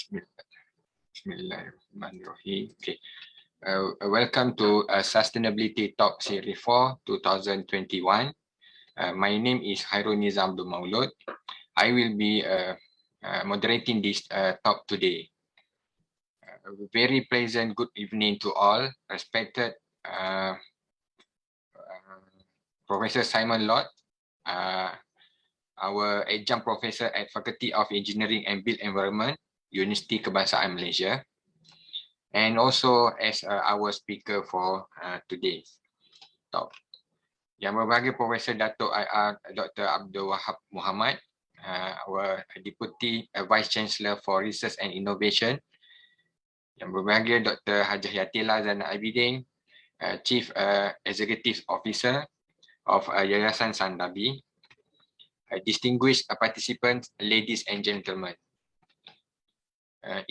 Bismillahirrahmanirrahim. Okay. Welcome to Sustainability Talk Series 4 2021. My name is Hairul Nizam Abdul Maulud. I will be moderating this talk today. A very pleasant good evening to all. Respected Professor Simon Lott, our Adjunct Professor at Faculty of Engineering and Built Environment, University Kebangsaan Malaysia, and also as our speaker for today's talk. Yang berbahagia Profesor Dato' IR Dr. Abdul Wahab Muhammad, our Deputy Vice Chancellor for Research and Innovation. Yang berbahagia Dr. Hajah Yatila Zainal Abidin, Chief Executive Officer of Yayasan Darby. Distinguished participants, ladies and gentlemen.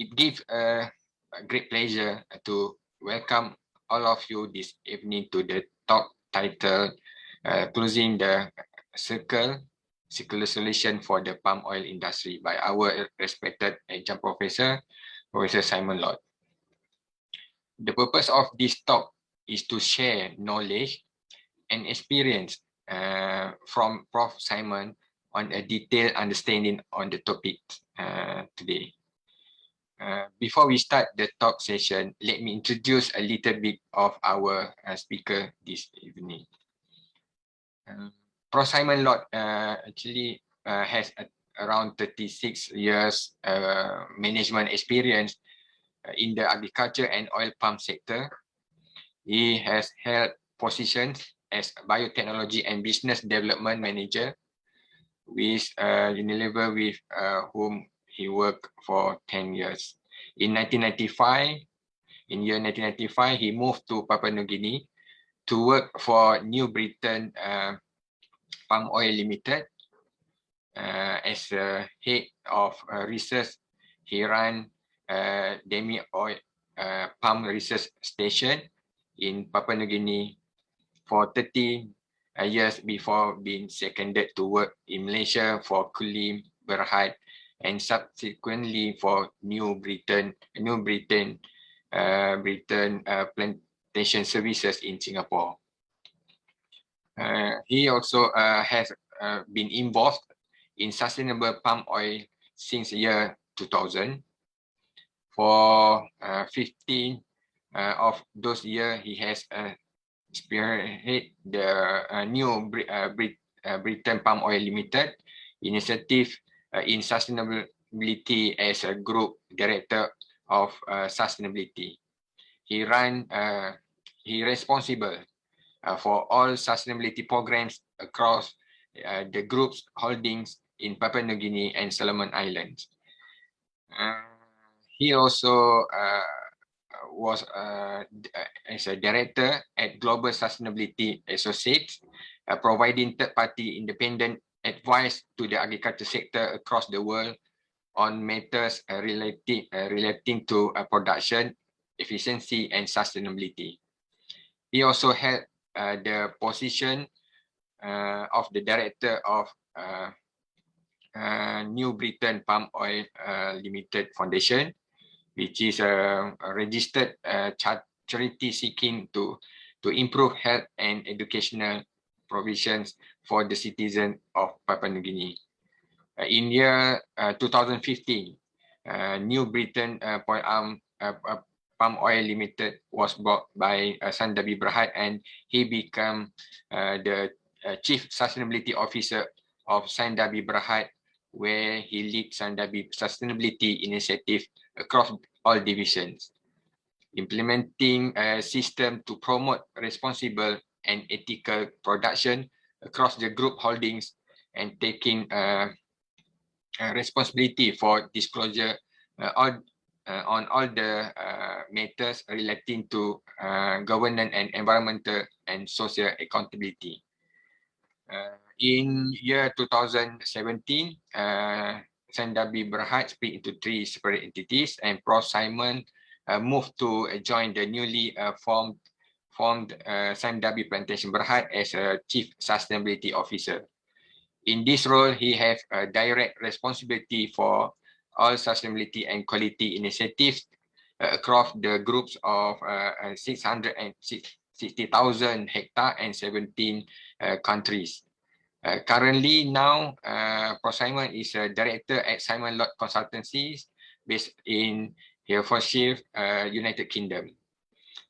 It gives a great pleasure to welcome all of you this evening to the talk titled Closing the Circular Solution for the Palm Oil Industry by our respected Adjunct Professor, Professor Simon Lott. The purpose of this talk is to share knowledge and experience from Prof. Simon on a detailed understanding on the topic today. Before we start the talk session, let me introduce a little bit of our speaker this evening. Prof. Simon Lott actually has around 36 years management experience in the agriculture and oil palm sector. He has held positions as biotechnology and business development manager with Unilever, with whom he worked for 10 years. In 1995, he moved to Papua New Guinea to work for New Britain Palm Oil Limited. As head of research, he ran Demi Oil Palm Research Station in Papua New Guinea for 30 years before being seconded to work in Malaysia for Kulim, Berhad, and subsequently for New Britain Plantation Services in Singapore. He also has been involved in sustainable palm oil since year 2000. For 15 of those years, he has spearhead the New Britain Palm Oil Limited initiative in sustainability as a group director of sustainability. He responsible for all sustainability programs across the group's holdings in Papua New Guinea and Solomon Islands. He also was as a director at Global Sustainability Associates, providing third-party independent advice to the agriculture sector across the world on matters relating to production, efficiency, and sustainability. He also held the position of the director of New Britain Palm Oil Limited Foundation, which is a registered charity seeking to improve health and educational provisions for the citizens of Papua New Guinea. In year 2015, New Britain Palm Oil Limited was bought by Darby Berhad, and he became the Chief Sustainability Officer of Darby Berhad, where he leads Darby Sustainability Initiative across all divisions, implementing a system to promote responsible and ethical production across the group holdings, and taking responsibility for disclosure on all the matters relating to governance and environmental and social accountability. In year 2017, Darby Berhad split into 3 separate entities, and Prof. Simon moved to join the newly formed Darby Plantation Berhad as a Chief Sustainability Officer. In this role, he has a direct responsibility for all sustainability and quality initiatives across the groups of 660,000 hectares and 17 countries. Currently now, Prof. Simon is a director at Simon Lott Consultancy based in Herefordshire, United Kingdom.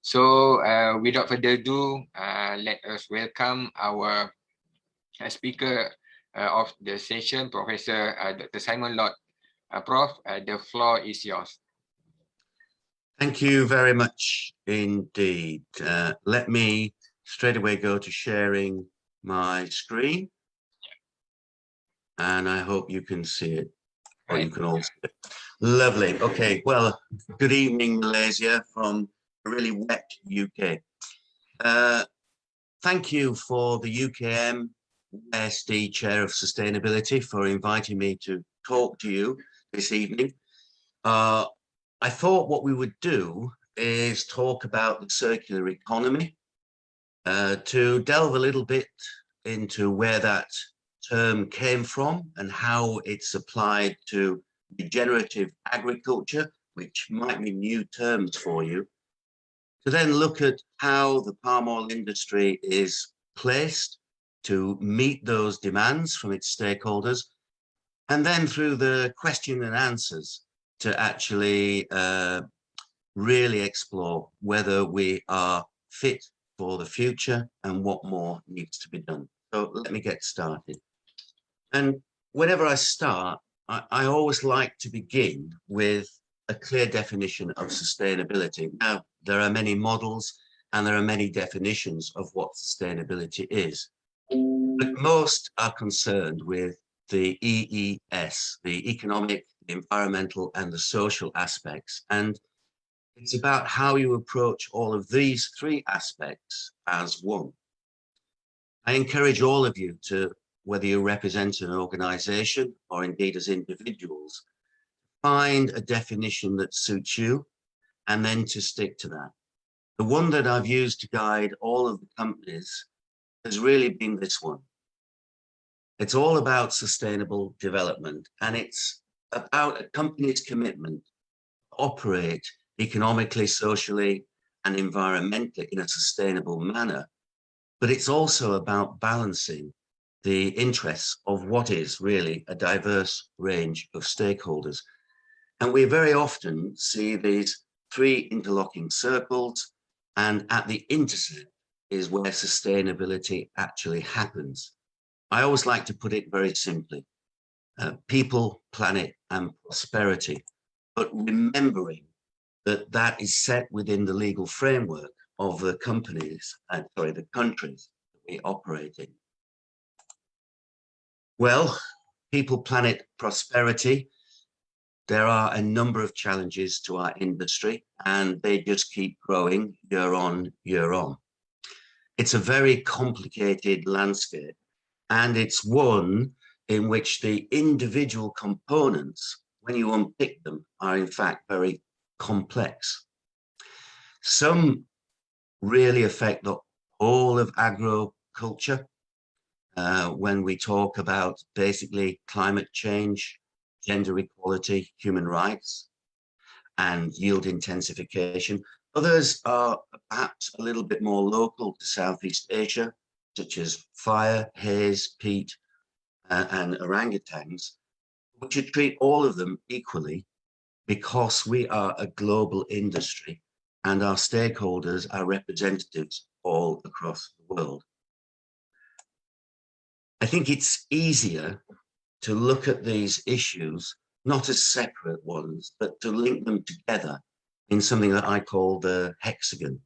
So without further ado, let us welcome our speaker of the session, Professor Dr. Simon Lott. Prof, the floor is yours. Thank you very much indeed. Let me straight away go to sharing my screen. And I hope you can see it, or you can all see it. Lovely. Okay, well, good evening, Malaysia, from a really wet UK. Thank you for the UKM-YSD Chair of Sustainability for inviting me to talk to you this evening. I thought what we would do is talk about the circular economy, to delve a little bit into where that term came from and how it's applied to regenerative agriculture, which might be new terms for you, to then look at how the palm oil industry is placed to meet those demands from its stakeholders, and then through the question and answers to actually really explore whether we are fit for the future and what more needs to be done. So let me get started. And whenever I start, I always like to begin with a clear definition of sustainability. Now, there are many models and there are many definitions of what sustainability is, but most are concerned with the EES, the economic, the environmental, and the social aspects. And it's about how you approach all of these three aspects as one. I encourage all of you to, whether you represent an organization or indeed as individuals, find a definition that suits you and then to stick to that. The one that I've used to guide all of the companies has really been this one. It's all about sustainable development, and it's about a company's commitment to operate economically, socially, and environmentally in a sustainable manner. But it's also about balancing the interests of what is really a diverse range of stakeholders. And we very often see these three interlocking circles, and at the intercept is where sustainability actually happens. I always like to put it very simply, people, planet, and prosperity, but remembering that that is set within the legal framework of the countries that we operate in. Well, people, planet, prosperity, there are a number of challenges to our industry, and they just keep growing year on, year on. It's a very complicated landscape, and it's one in which the individual components, when you unpick them, are in fact very complex. Some really affect the whole of agriculture. When we talk about basically climate change, gender equality, human rights, and yield intensification. Others are perhaps a little bit more local to Southeast Asia, such as fire, haze, peat, and orangutans. We should treat all of them equally because we are a global industry and our stakeholders are representatives all across the world. I think it's easier to look at these issues not as separate ones, but to link them together in something that I call the hexagon.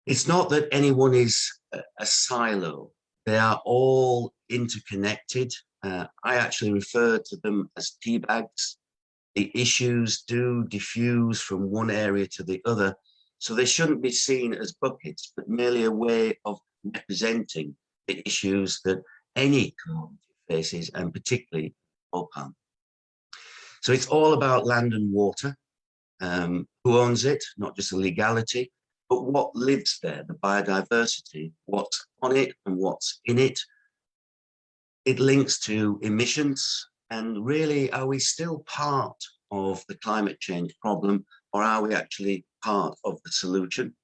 It's not that anyone is a silo. They are all interconnected. I actually refer to them as tea bags. The issues do diffuse from one area to the other, so they shouldn't be seen as buckets, but merely a way of representing the issues that any commodity faces, and particularly oil palm. So it's all about land and water, who owns it, not just the legality, but what lives there, the biodiversity, what's on it and what's in it. It links to emissions, And really, are we still part of the climate change problem, or are we actually part of the solution?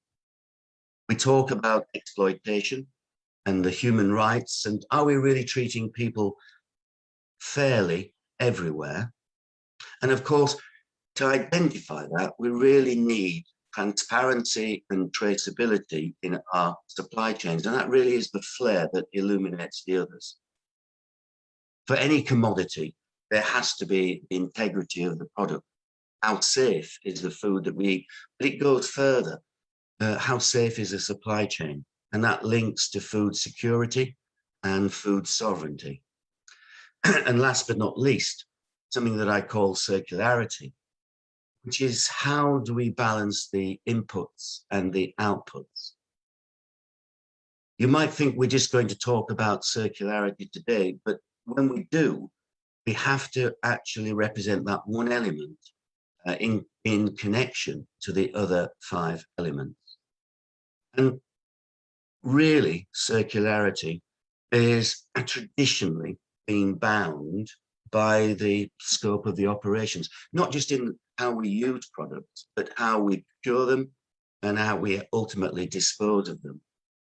We talk about exploitation and the human rights, and are we really treating people fairly everywhere? And of course, to identify that, we really need transparency and traceability in our supply chains. And that really is the flare that illuminates the others. For any commodity, there has to be the integrity of the product. How safe is the food that we eat? But it goes further. How safe is the supply chain? And that links to food security and food sovereignty. And last but not least, something that I call circularity, which is how do we balance the inputs and the outputs? You might think we're just going to talk about circularity today, but when we do, we have to actually represent that one element in connection to the other 5 elements. And really, circularity is traditionally being bound by the scope of the operations, not just in how we use products, but how we procure them and how we ultimately dispose of them.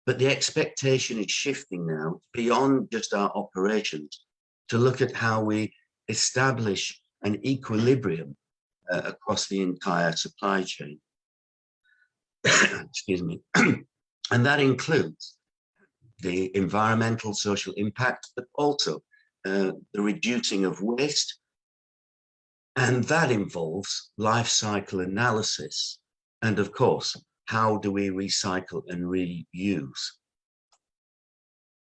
But the expectation is shifting now beyond just our operations to look at how we establish an equilibrium across the entire supply chain. Excuse me. And that includes the environmental, social impact, but also the reducing of waste. And that involves life cycle analysis. And of course, how do we recycle and reuse?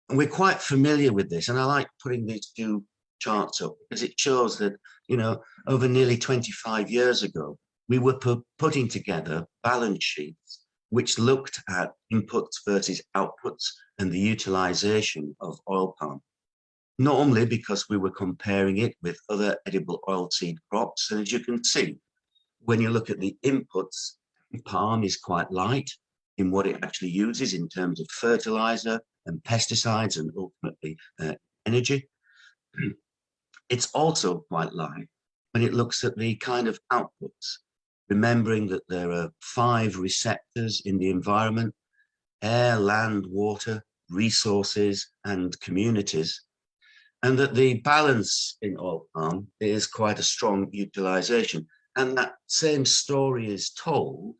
And we're quite familiar with this. And I like putting these 2 charts up because it shows that, you know, over nearly 25 years ago, we were putting together balance sheets which looked at inputs versus outputs and the utilization of oil palm. Normally because we were comparing it with other edible oilseed crops. And as you can see, when you look at the inputs, palm is quite light in what it actually uses in terms of fertilizer and pesticides and ultimately energy. It's also quite light when it looks at the kind of outputs, remembering that there are 5 receptors in the environment: air, land, water, resources, and communities. And that the balance in oil palm is quite a strong utilization. And that same story is told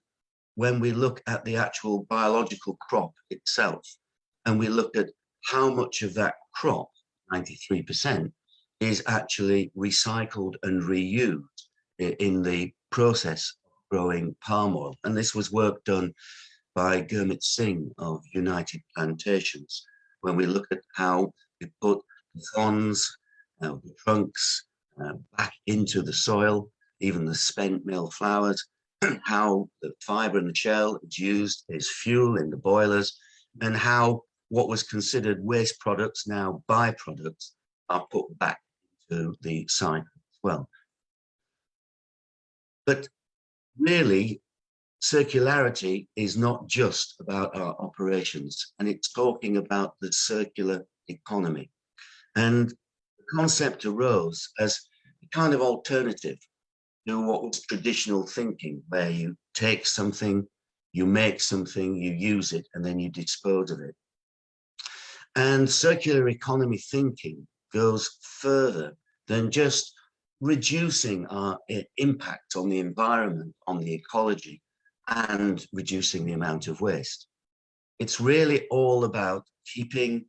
when we look at the actual biological crop itself. And we look at how much of that crop, 93%, is actually recycled and reused in the process of growing palm oil. And this was work done by Gurmit Singh of United Plantations, when we look at how we put the fronds, the trunks back into the soil, even the spent mill flowers, how the fiber and the shell is used as fuel in the boilers, and how what was considered waste products, now byproducts, are put back into the cycle as well. But really, circularity is not just about our operations, and it's talking about the circular economy. And the concept arose as a kind of alternative to what was traditional thinking, where you take something, you make something, you use it, and then you dispose of it. And circular economy thinking goes further than just reducing our impact on the environment, on the ecology, and reducing the amount of waste. It's really all about keeping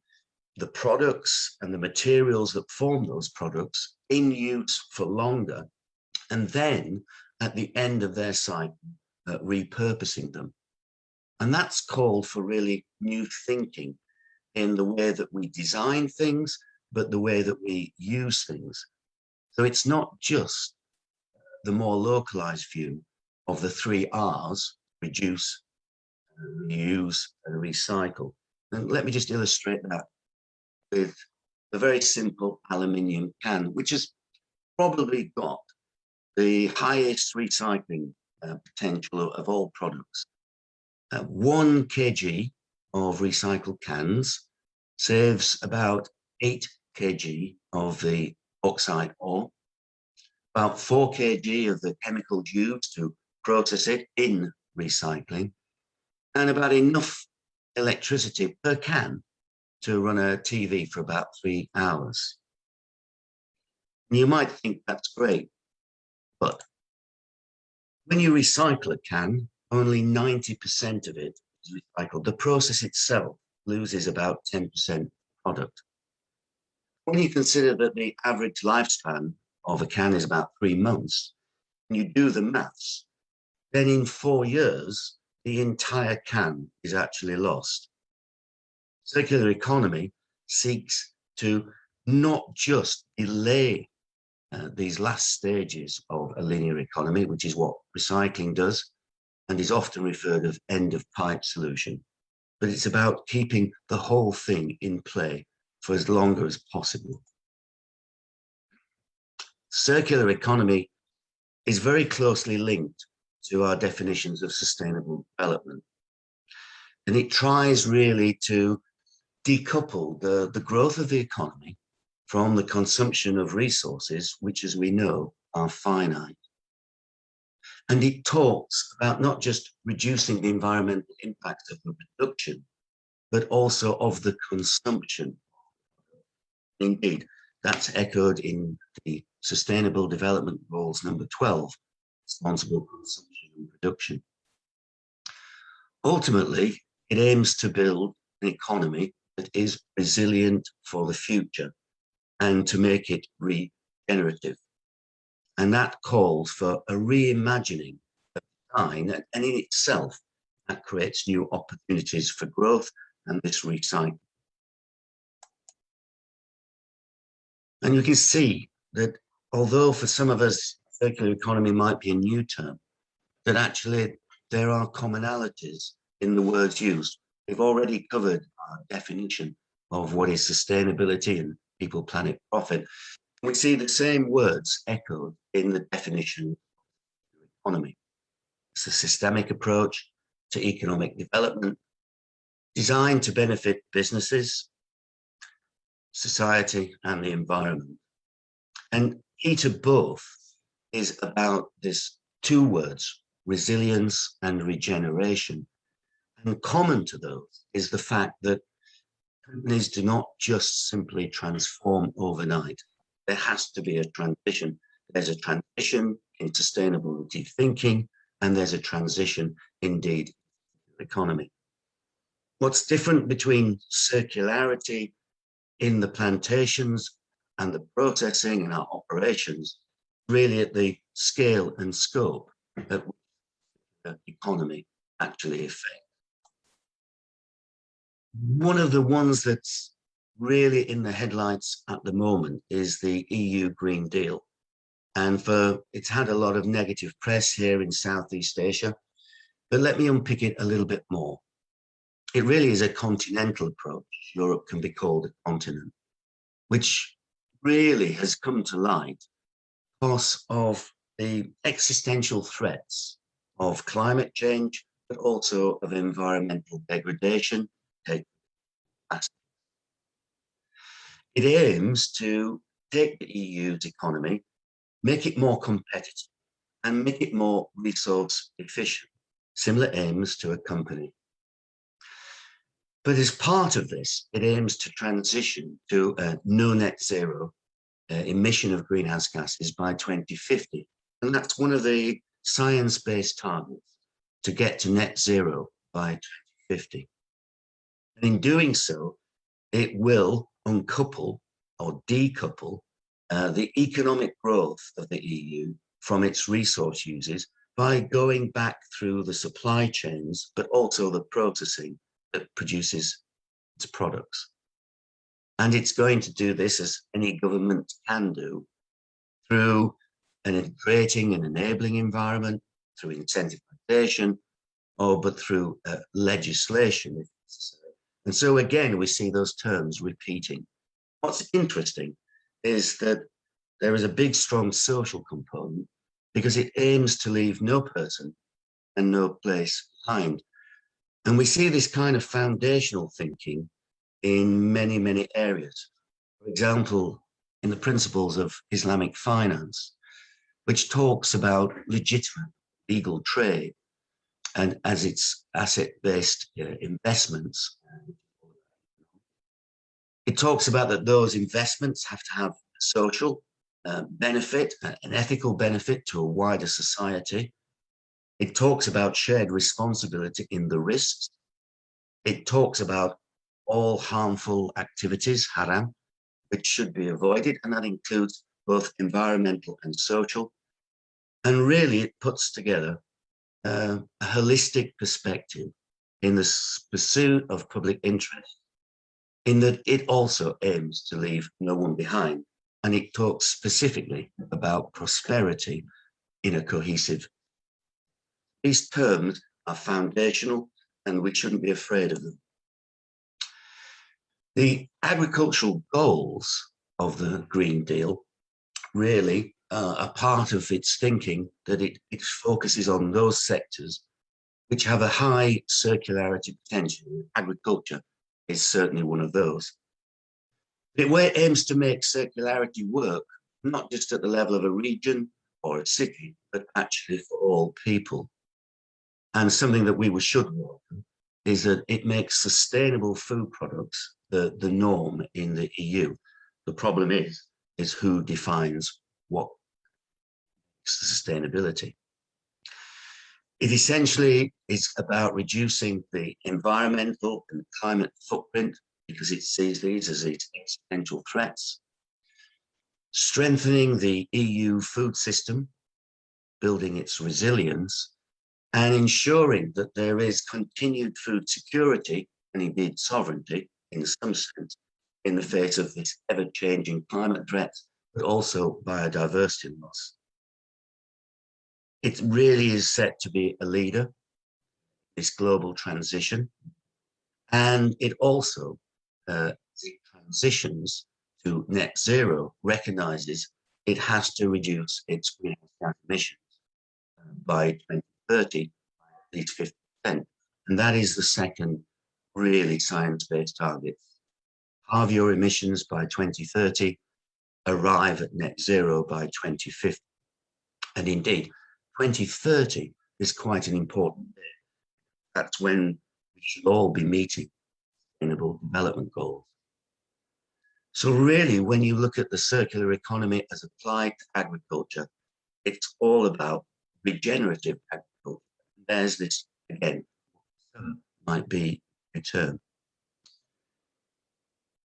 the products and the materials that form those products in use for longer, and then at the end of their cycle, repurposing them. And that's called for really new thinking in the way that we design things, but the way that we use things. So it's not just the more localized view of the 3 R's: reduce, reuse, and recycle. And let me just illustrate that with a very simple aluminium can, which has probably got the highest recycling potential of all products. 1 kg of recycled cans saves about 8 kg of the bauxite ore, about 4 kg of the chemicals used to process it in recycling, and about enough electricity per can to run a TV for about 3 hours. And you might think that's great, but when you recycle a can, only 90% of it is recycled. The process itself loses about 10% product. When you consider that the average lifespan of a can is about 3 months, and you do the maths, then in 4 years, the entire can is actually lost. Circular economy seeks to not just delay these last stages of a linear economy, which is what recycling does, and is often referred as end of pipe solution, but it's about keeping the whole thing in play for as long as possible. Circular economy is very closely linked to our definitions of sustainable development. And it tries really to decouple the growth of the economy from the consumption of resources, which, as we know, are finite. And it talks about not just reducing the environmental impact of the production, but also of the consumption. Indeed, that's echoed in the Sustainable Development Goals number 12, responsible consumption and production. Ultimately, it aims to build an economy that is resilient for the future and to make it regenerative. And that calls for a reimagining of design, and in itself, that creates new opportunities for growth and this recycling. And you can see that although for some of us, circular economy might be a new term, that actually there are commonalities in the words used. We've already covered our definition of what is sustainability and people, planet, profit. We see the same words echoed in the definition of economy. It's a systemic approach to economic development designed to benefit businesses, society, and the environment. And key to both is about this 2 words, resilience and regeneration. And common to those is the fact that companies do not just simply transform overnight. There has to be a transition. There's a transition in sustainability thinking, and there's a transition indeed in the economy. What's different between circularity in the plantations and the processing and our operations, really at the scale and scope at which the economy actually affects. One of the ones that's really in the headlights at the moment is the EU Green Deal. And it's had a lot of negative press here in Southeast Asia, but let me unpick it a little bit more. It really is a continental approach. Europe can be called a continent, which really has come to light because of the existential threats of climate change, but also of environmental degradation. It aims to take the EU's economy, make it more competitive, and make it more resource efficient. Similar aims to a company. But as part of this, it aims to transition to no net zero emission of greenhouse gases by 2050. And that's one of the science-based targets, to get to net zero by 2050. And in doing so, it will uncouple or decouple the economic growth of the EU from its resource uses by going back through the supply chains, but also the processing that produces its products. And it's going to do this, as any government can do, through creating an enabling environment, through incentivization, but through legislation if necessary. And so again, we see those terms repeating. What's interesting is that there is a big, strong social component because it aims to leave no person and no place behind. And we see this kind of foundational thinking in many, many areas. For example, in the Principles of Islamic Finance, which talks about legitimate legal trade and as its asset-based investments. It talks about that those investments have to have social benefit, an ethical benefit to a wider society. It talks about shared responsibility in the risks. It talks about all harmful activities, haram, which should be avoided, and that includes both environmental and social. And really, it puts together a holistic perspective in the pursuit of public interest, in that it also aims to leave no one behind. And it talks specifically about prosperity in a cohesive. These terms are foundational, and we shouldn't be afraid of them. The agricultural goals of the Green Deal really are part of its thinking, that it focuses on those sectors which have a high circularity potential. Agriculture is certainly one of those. It aims to make circularity work, not just at the level of a region or a city, but actually for all people. And something that we should welcome is that it makes sustainable food products the norm in the EU. The problem is who defines what sustainability. It essentially is about reducing the environmental and climate footprint, because it sees these as its existential threats, strengthening the EU food system, building its resilience, and ensuring that there is continued food security and indeed sovereignty in some sense in the face of this ever-changing climate threat, but also biodiversity loss. It really is set to be a leader, this global transition, and it also, as it transitions to net zero, recognizes it has to reduce its greenhouse gas emissions by 2030 by at least 50%. And that is the second really science-based target. Halve your emissions by 2030, arrive at net zero by 2050. And indeed, 2030 is quite an important day. That's when we should all be meeting Sustainable Development Goals. So really, when you look at the circular economy as applied to agriculture, it's all about regenerative agriculture. There's this, again, might be a term.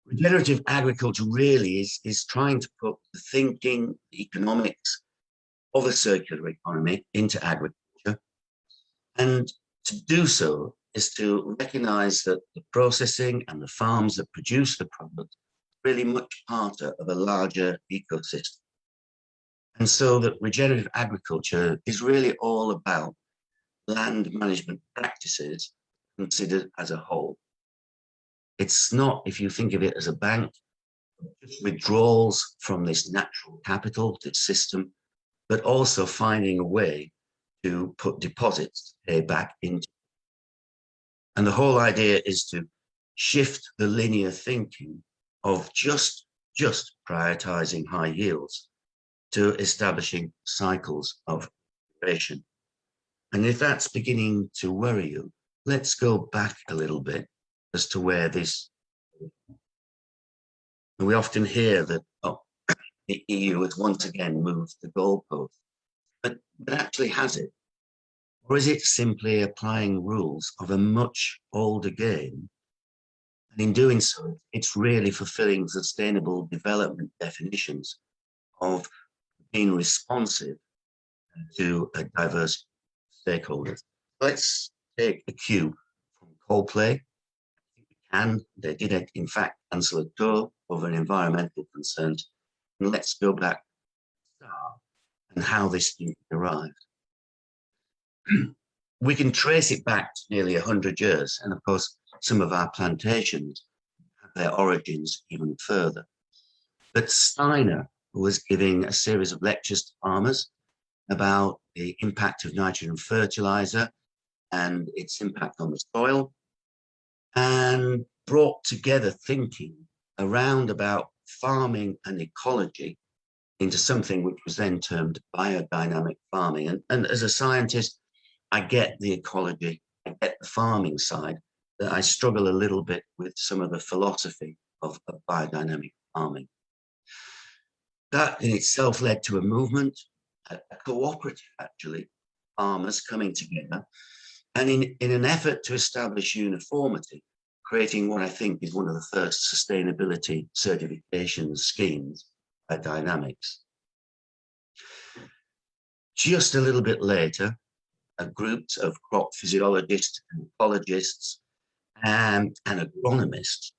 Regenerative agriculture really is trying to put the thinking, the economics of a circular economy into agriculture. And to do so is to recognize that the processing and the farms that produce the product are really much part of a larger ecosystem. And so that regenerative agriculture is really all about land management practices considered as a whole. It's not, if you think of it as a bank, withdrawals from this natural capital, this system, but also finding a way to put deposits to pay back into. And the whole idea is to shift the linear thinking of just prioritizing high yields to establishing cycles of duration. And if that's beginning to worry you, let's go back a little bit as to where this. And we often hear that, the EU has once again moved the goalpost, but actually has it? Or is it simply applying rules of a much older game? And in doing so, it's really fulfilling sustainable development definitions of being responsive to a diverse stakeholders. Let's take a cue from Coldplay. They did, in fact, cancel a tour over an environmental concerns. And let's go back and how this thing arrived. We can trace it back to nearly 100 years. And of course, some of our plantations have their origins even further. But Steiner was giving a series of lectures to farmers about the impact of nitrogen fertilizer and its impact on the soil, and brought together thinking around about farming and ecology into something which was then termed biodynamic farming. And as a scientist, I get the ecology, I get the farming side, that I struggle a little bit with some of the philosophy of biodynamic farming. That in itself led to a movement, a cooperative actually, farmers coming together, and in an effort to establish uniformity, creating what I think is one of the first sustainability certification schemes, Dynamics. Just a little bit later, groups of crop physiologists and ecologists and agronomists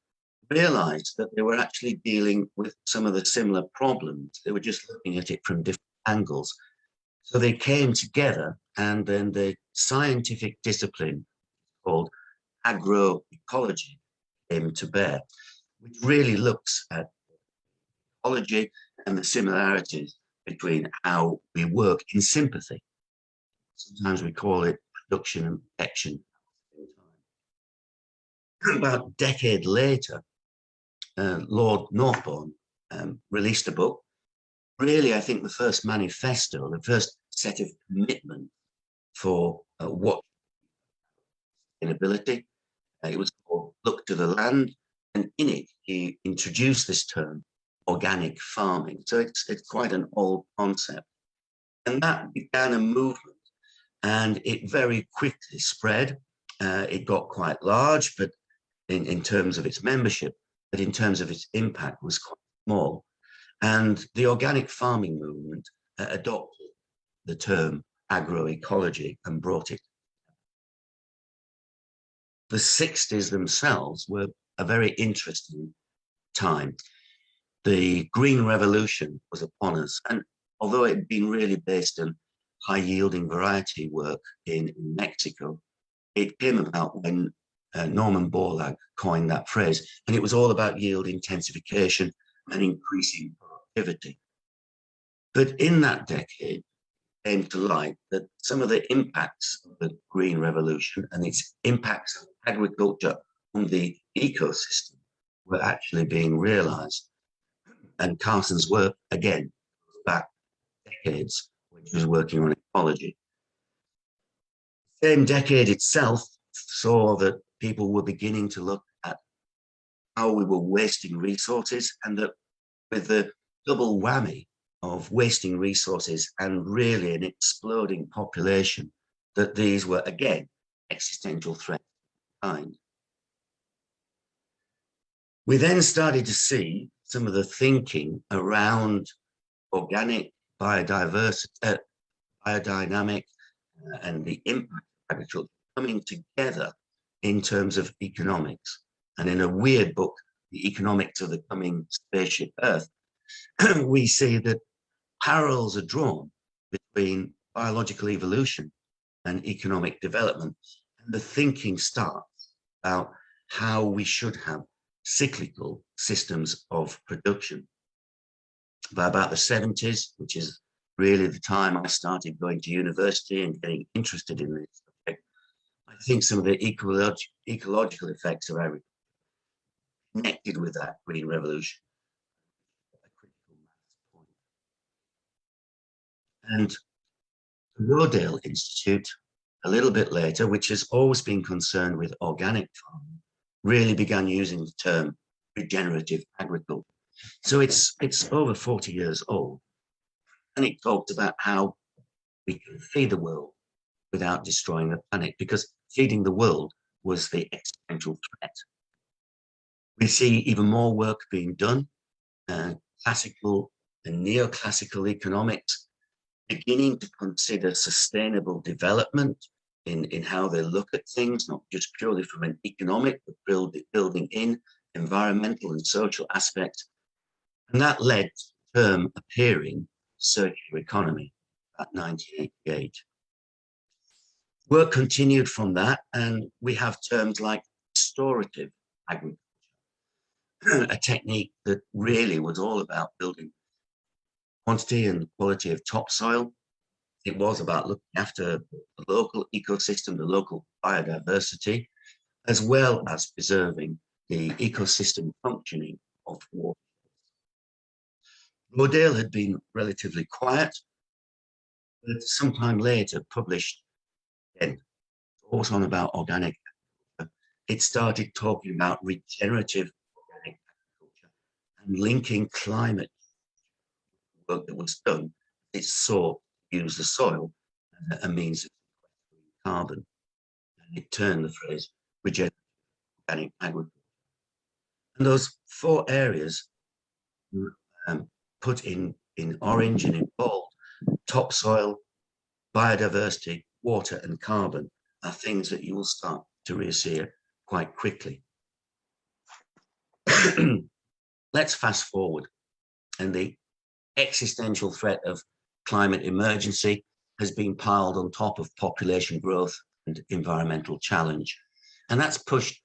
realized that they were actually dealing with some of the similar problems. They were just looking at it from different angles. So they came together, and then the scientific discipline called agroecology came to bear, which really looks at ecology and the similarities between how we work in sympathy. Sometimes we call it production and protection. About a decade later, Lord Northbourne released a book, really, I think, the first manifesto, the first set of commitment for what sustainability. It was called Look to the Land, and in it, he introduced this term, organic farming. So it's quite an old concept. And that began a movement, and it very quickly spread. It got quite large, but in terms of its membership, but in terms of its impact was quite small. And the organic farming movement adopted the term agroecology and brought it. The 60s themselves were a very interesting time. The Green Revolution was upon us, and although it had been really based on high-yielding variety work in Mexico, it came about when Norman Borlaug coined that phrase, and it was all about yield intensification and increasing productivity. But in that decade, came to light that some of the impacts of the Green Revolution and its impacts on agriculture on the ecosystem were actually being realized. And Carson's work, again, goes back decades when he was working on ecology. The same decade itself saw that people were beginning to look at how we were wasting resources, and that with the double whammy of wasting resources and really an exploding population, that these were, again, existential threats of kind. We then started to see some of the thinking around organic, biodiversity, biodynamic, and the impact of agriculture coming together in terms of economics. And in a weird book, The Economics of the Coming Spaceship Earth, we see that parallels are drawn between biological evolution and economic development. And the thinking starts about how we should have cyclical systems of production. By about the 70s, which is really the time I started going to university and getting interested in this subject, I think some of the ecological effects of agriculture connected with that Green Revolution. And the Rodale Institute, a little bit later, which has always been concerned with organic farming, really began using the term regenerative agriculture. So it's over 40 years old, and it talked about how we can feed the world without destroying the planet, because feeding the world was the existential threat. We see even more work being done, classical and neoclassical economics beginning to consider sustainable development in how they look at things, not just purely from an economic, but building in environmental and social aspects. And that led to the term appearing, circular economy, at 1988. Work continued from that, and we have terms like restorative agriculture, a technique that really was all about building quantity and quality of topsoil. It was about looking after the local ecosystem, the local biodiversity, as well as preserving the ecosystem functioning of water. Rodale had been relatively quiet, but sometime later published again, also on about organic agriculture. It started talking about regenerative organic agriculture and linking climate work that was done. It sought to use the soil as a means of carbon. And it turned the phrase regenerative organic agriculture. And those 4 areas put in orange and in bold, topsoil, biodiversity, water and carbon are things that you will start to reassert quite quickly. Let's fast forward, and the existential threat of climate emergency has been piled on top of population growth and environmental challenge. And that's pushed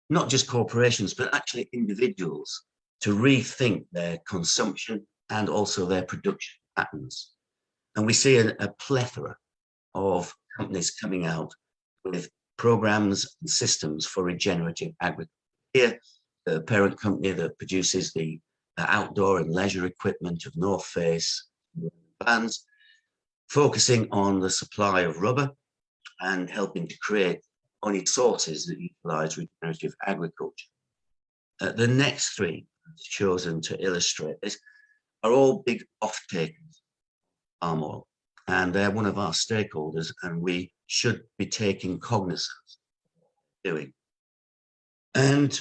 not just corporations, but actually individuals to rethink their consumption and also their production patterns. And we see a plethora of companies coming out with programs and systems for regenerative agriculture. Here, the parent company that produces the outdoor and leisure equipment of North Face brands, focusing on the supply of rubber and helping to create only sources that utilize regenerative agriculture. The next 3 chosen to illustrate this are all big off-takers of palm oil, and they're one of our stakeholders, and we should be taking cognizance of what they're doing. And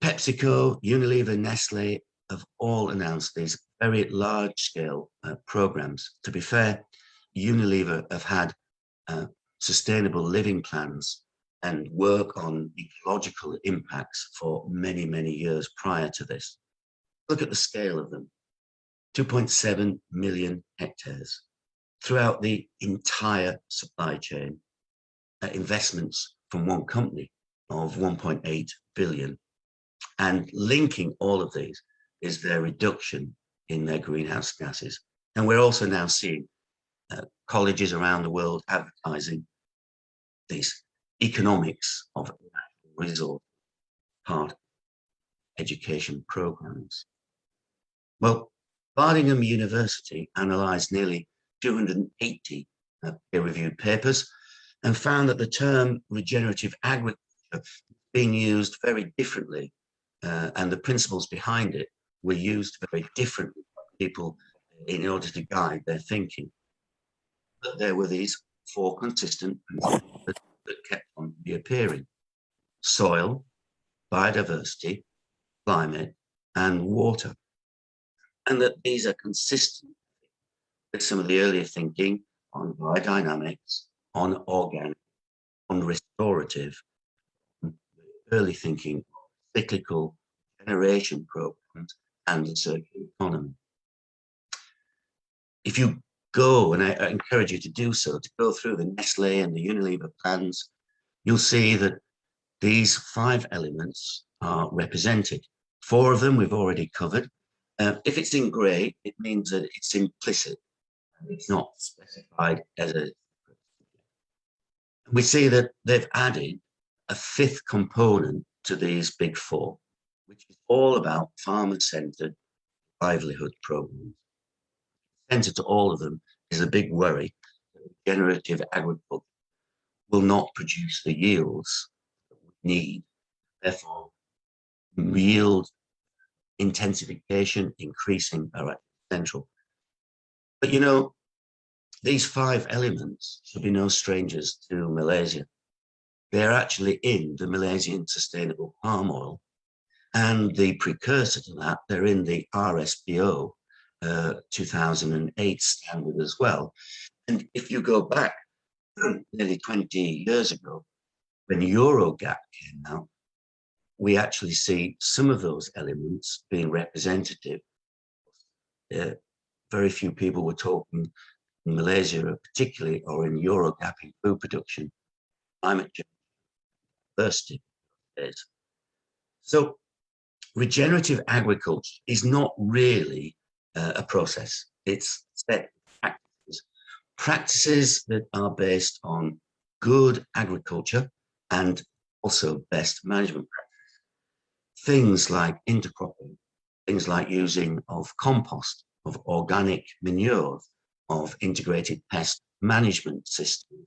PepsiCo, Unilever, Nestle have all announced these very large-scale programs. To be fair, Unilever have had sustainable living plans and work on ecological impacts for many, many years prior to this. Look at the scale of them. 2.7 million hectares throughout the entire supply chain, investments from one company of 1.8 billion. And linking all of these is their reduction in their greenhouse gases. And we're also now seeing colleges around the world advertising these economics of natural resource part education programs. Well, Bardingham University analysed nearly 280 peer-reviewed papers and found that the term regenerative agriculture is being used very differently, and the principles behind it were used very differently by people in order to guide their thinking. But there were these 4 consistent principles that kept on reappearing: soil, biodiversity, climate, and water. And that these are consistent with some of the earlier thinking on biodynamics, on organic, on restorative, early thinking, cyclical generation programs, and the circular economy. If you go, and I encourage you to do so, to go through the Nestle and the Unilever plans, you'll see that these 5 elements are represented. 4 of them we've already covered. If it's in grey, it means that it's implicit and it's not specified as a. We see that they've added a 5th component to these big 4, which is all about farmer-centred livelihood programs. Centre to all of them is a big worry that regenerative agriculture will not produce the yields that we need. Therefore, yield intensification, increasing are essential. But you know, these 5 elements should be no strangers to Malaysia. They're actually in the Malaysian Sustainable Palm Oil, and the precursor to that, they're in the RSPO 2008 standard as well. And if you go back nearly 20 years ago, when Eurogap came out, we actually see some of those elements being representative. Very few people were talking in Malaysia, particularly, or in Eurogap in food production, climate change, diversity. So regenerative agriculture is not really a process. It's set practices that are based on good agriculture and also best management practices. Things like intercropping, things like using of compost, of organic manure, of integrated pest management systems,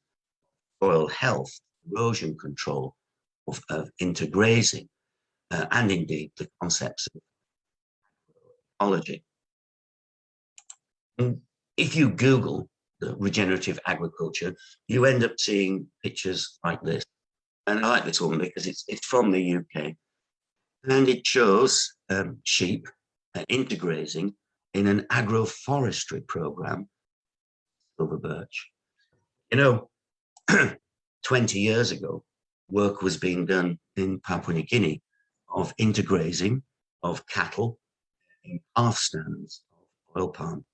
soil health, erosion control, of intergrazing, and indeed the concepts of ecology. And if you Google the regenerative agriculture, you end up seeing pictures like this. And I like this one because it's from the UK. And it shows sheep intergrazing in an agroforestry program, silver birch. You know, 20 years ago, work was being done in Papua New Guinea of intergrazing of cattle in calf stands of oil palm.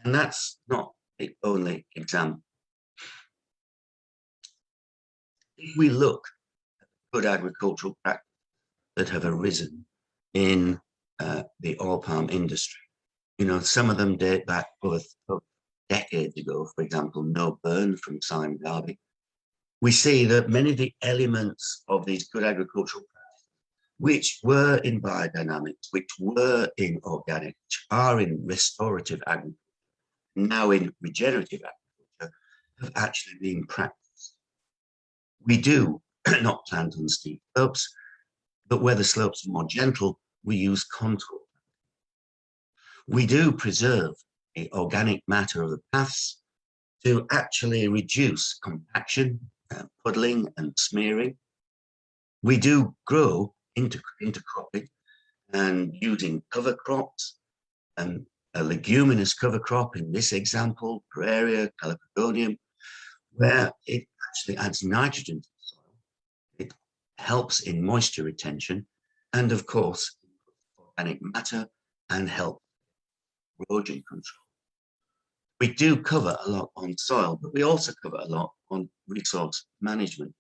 And that's not the only example. If we look at good agricultural practices that have arisen in the oil palm industry, you know, some of them date back over decades ago. For example, no burn from Sime, Darby. We see that many of the elements of these good agricultural practices, which were in biodynamics, which were in organic, which are in restorative agriculture, now in regenerative agriculture, have actually been practiced. We do not plant on steep slopes, but where the slopes are more gentle, we use contour. We do preserve the organic matter of the paths to actually reduce compaction, puddling and smearing. We do grow intercropping and using cover crops, and a leguminous cover crop in this example, Praeria, Calopogonium, where it actually adds nitrogen to the soil. It helps in moisture retention and, of course, organic matter and help erosion control. We do cover a lot on soil, but we also cover a lot on resource management.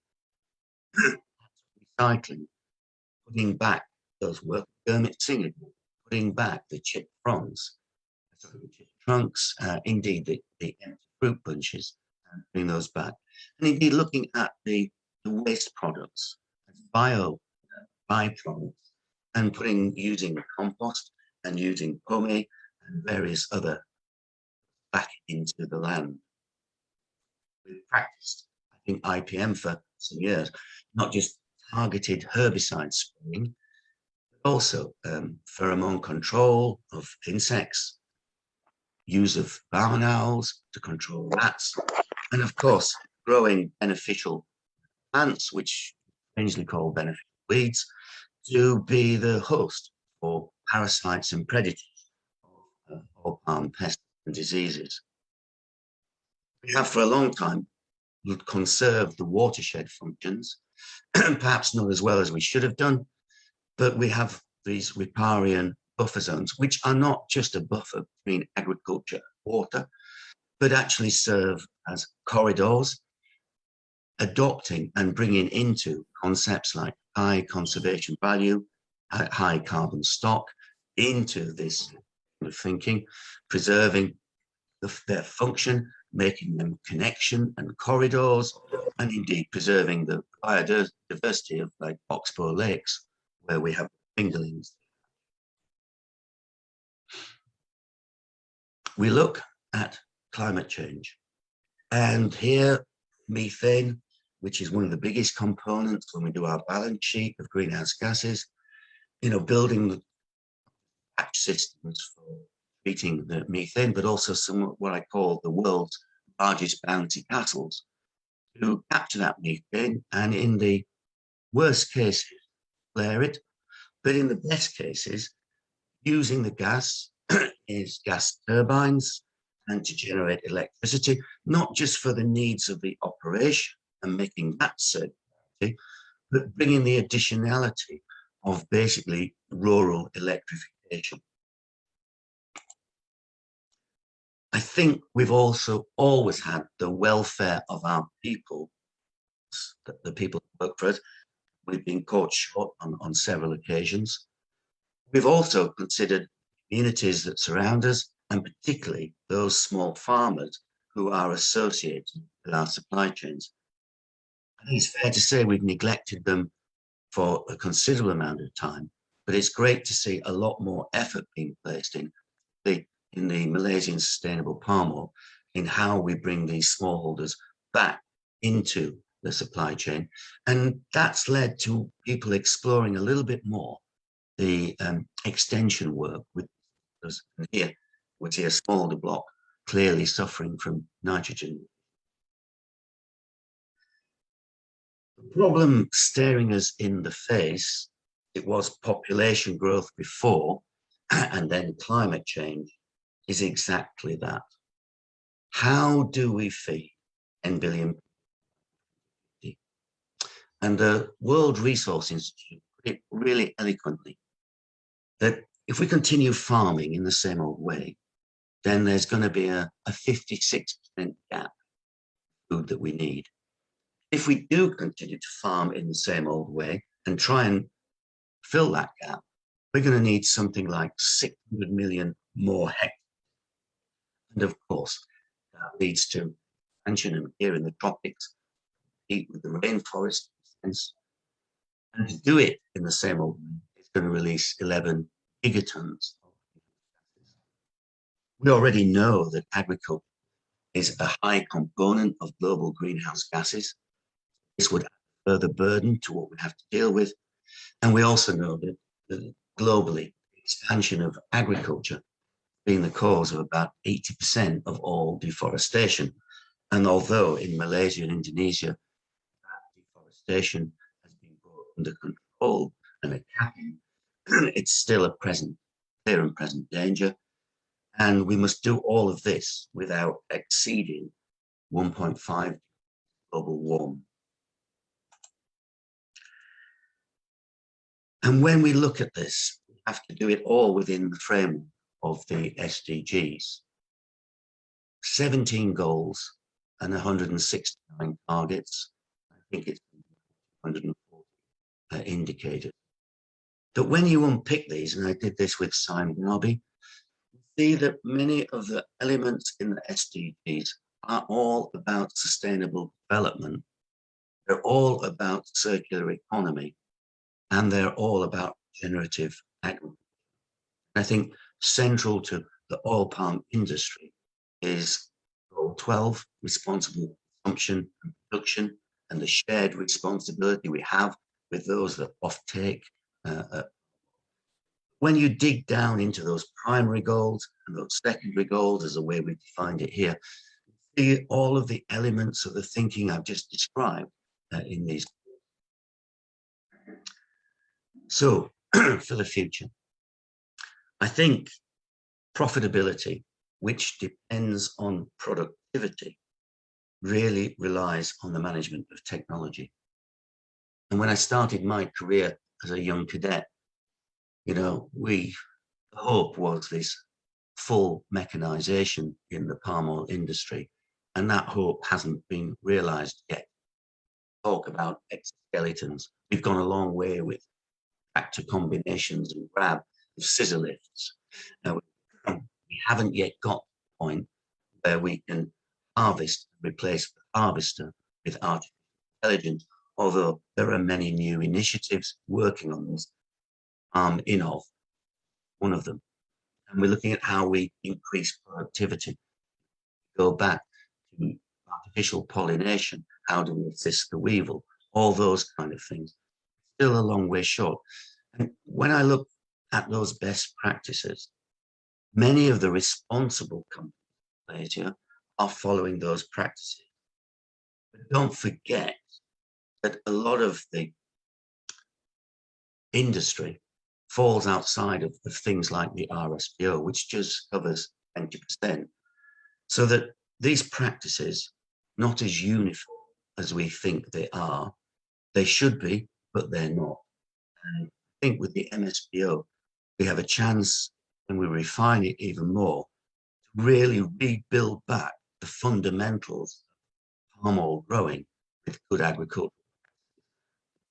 Recycling, putting back those work, Dermot Singer, putting back the chipped fronds, trunks, indeed the empty fruit bunches, and putting those back. And indeed looking at the waste products, byproducts, and using compost and using pome and various other back into the land. We've practiced, I think, IPM for some years, not just targeted herbicide spraying, but also pheromone control of insects, use of barn owls to control rats, and of course, growing beneficial plants, which strangely called beneficial weeds, to be the host for parasites and predators of oil palm pests and diseases. We have for a long time conserved the watershed functions, perhaps not as well as we should have done, but we have these riparian buffer zones, which are not just a buffer between agriculture and water, but actually serve as corridors, adopting and bringing into concepts like high conservation value, high carbon stock into this kind of thinking, preserving their function, making them connection and corridors, and indeed preserving the biodiversity of like oxbow lakes, where we have fingerlings. We look at climate change, and here methane, which is one of the biggest components when we do our balance sheet of greenhouse gases, you know, building the patch systems for treating the methane, but also some what I call the world's largest bouncy castles to capture that methane, and in the worst cases, flare it, but in the best cases, using the gas is gas turbines and to generate electricity, not just for the needs of the operation and making that circularity, but bringing the additionality of basically rural electrification. I think we've also always had the welfare of our people, the people who work for us. We've been caught short on several occasions. We've also considered communities that surround us, and particularly those small farmers who are associated with our supply chains. I think it's fair to say we've neglected them for a considerable amount of time. but it's great to see a lot more effort being placed in the Malaysian sustainable palm oil, in how we bring these smallholders back into the supply chain. And that's led to people exploring a little bit more the extension work with us. And here we see a smallholder block clearly suffering from nitrogen. The problem staring us in the face, it was population growth before, and then climate change, is exactly that. How do we feed 10 billion? And the World Resource Institute put it really eloquently, that if we continue farming in the same old way, then there's going to be a 56% gap in food that we need. If we do continue to farm in the same old way and try and fill that gap, we're going to need something like 600 million more hectares. And of course, that leads to expansion here in the tropics, with the rainforest, and to do it in the same old way, it's going to release 11 gigatons. We already know that agriculture is a high component of global greenhouse gases. This would add further burden to what we have to deal with. And we also know that globally, the expansion of agriculture being the cause of about 80% of all deforestation. And although in Malaysia and Indonesia, that deforestation has been brought under control and a capping, it's still a clear and present danger. And we must do all of this without exceeding 1.5 global warming. And when we look at this, we have to do it all within the framework of the SDGs. 17 goals and 169 targets. I think it's 140 indicators. That when you unpick these, and I did this with Sime and Darby, you see that many of the elements in the SDGs are all about sustainable development. They're all about circular economy, and they're all about generative agriculture. I think central to the oil palm industry is Goal 12, responsible consumption and production, and the shared responsibility we have with those that offtake. When you dig down into those primary goals and those secondary goals, as the way we've defined it here, you see all of the elements of the thinking I've just described in these. So, for the future, I think profitability, which depends on productivity, really relies on the management of technology. And when I started my career as a young cadet, the hope was this full mechanization in the palm oil industry, and that hope hasn't been realized yet. Talk about exoskeletons. We've gone a long way with tractor combinations and grab of scissor lifts. We haven't yet got to the point where we can harvest, replace the harvester with artificial intelligence, although there are many new initiatives working on this. Innov, one of them. And we're looking at how we increase productivity. Go back to artificial pollination. How do we assist the weevil? All those kind of things. Still a long way short. And when I look at those best practices, many of the responsible companies here are following those practices. But don't forget that a lot of the industry falls outside of things like the RSPO, which just covers 20%. So that these practices, not as uniform as we think they are, they should be, but they're not. And I think with the MSPO, we have a chance, and we refine it even more, to really rebuild back the fundamentals of palm oil growing with good agriculture.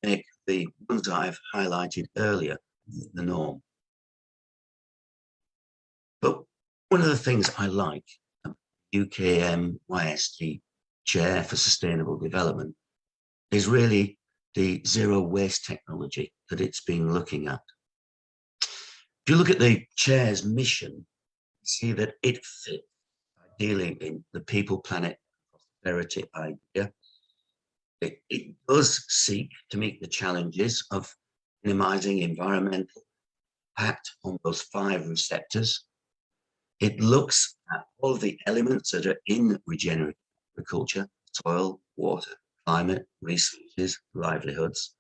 Make the ones I've highlighted earlier the norm. But one of the things I like about UKM-YSD Chair for Sustainable Development is really the zero waste technology that it's been looking at. If you look at the chair's mission, you see that it fits dealing in the people, planet, prosperity idea. It does seek to meet the challenges of minimizing environmental impact on those 5 receptors. It looks at all the elements that are in regenerative agriculture: soil, water, climate, resources, livelihoods.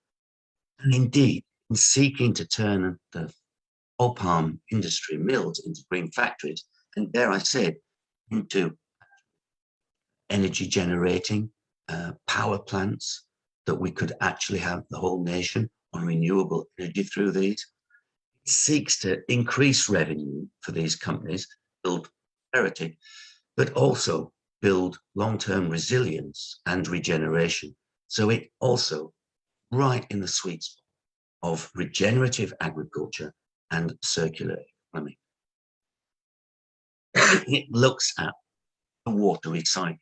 And indeed, in seeking to turn the oil palm industry mills into green factories, and dare I say it, into energy generating power plants, that we could actually have the whole nation on renewable energy through these. It seeks to increase revenue for these companies, build prosperity, but also build long-term resilience and regeneration. So it also right in the sweet spot of regenerative agriculture and circular economy. It looks at the water recycling.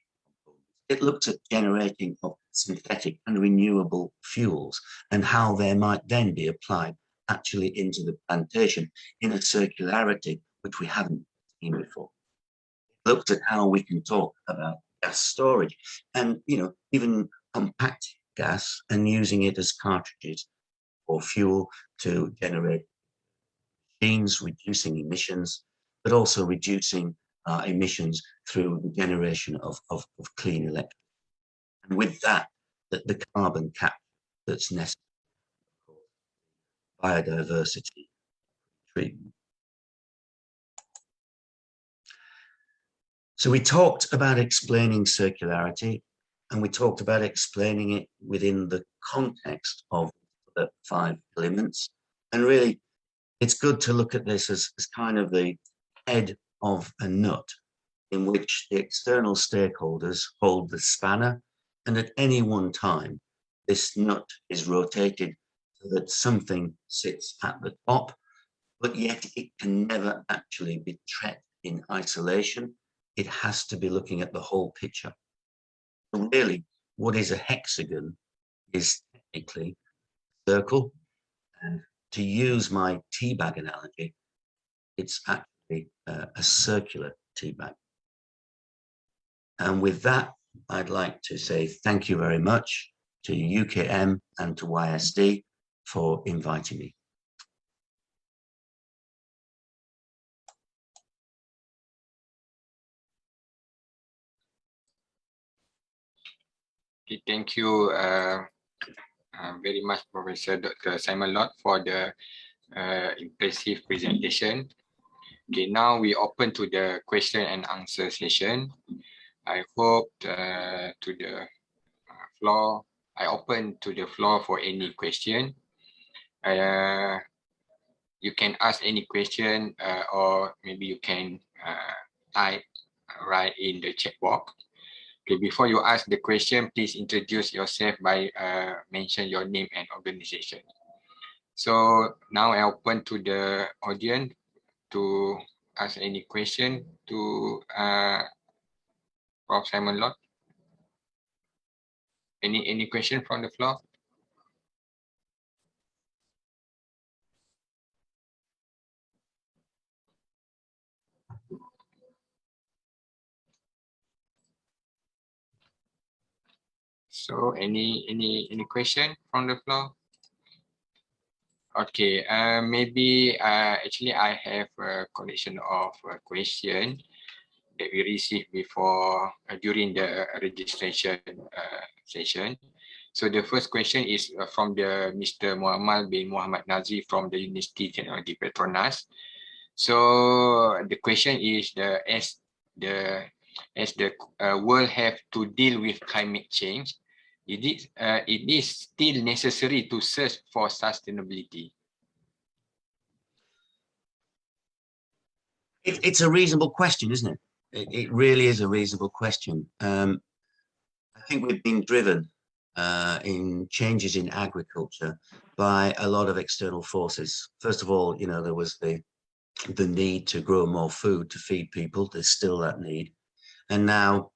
It looks at generating of synthetic and renewable fuels and how they might then be applied actually into the plantation in a circularity which we haven't seen before. It looks at how we can talk about gas storage and, even compact gas and using it as cartridges or fuel to generate machines, reducing emissions, but also reducing emissions through the generation of clean electricity. And with that, the carbon cap that's necessary for biodiversity treatment. So we talked about explaining circularity, and we talked about explaining it within the context of the 5 elements. And really, it's good to look at this as kind of the head of a nut in which the external stakeholders hold the spanner, and at any one time, this nut is rotated so that something sits at the top, but yet it can never actually be treated in isolation. It has to be looking at the whole picture. So really, what is a hexagon is technically a circle, and to use my tea bag analogy, it's actually a circular tea bag. And with that, I'd like to say thank you very much to UKM and to YSD for inviting me. Okay, thank you very much, Professor Dr. Simon Lott, for the impressive presentation. Okay, now we open to the question and answer session. I hope to the floor. I open to the floor for any question. You can ask any question, or maybe you can type right in the chat box. Okay, before you ask the question, please introduce yourself by mention your name and organization. So now I open to the audience to ask any question to Prof. Simon Lott. Any question from the floor? So any question from the floor? Okay, maybe actually I have a collection of questions that we received before during the registration session. So the first question is from the Mr. Muhammad bin Muhammad Nazri from the University Technology Petronas. So the question is as the world have to deal with climate change, it is still necessary to search for sustainability. It's a reasonable question, isn't it? It really is a reasonable question. I think we've been driven in changes in agriculture by a lot of external forces. First of all, there was the need to grow more food to feed people. There's still that need. And now,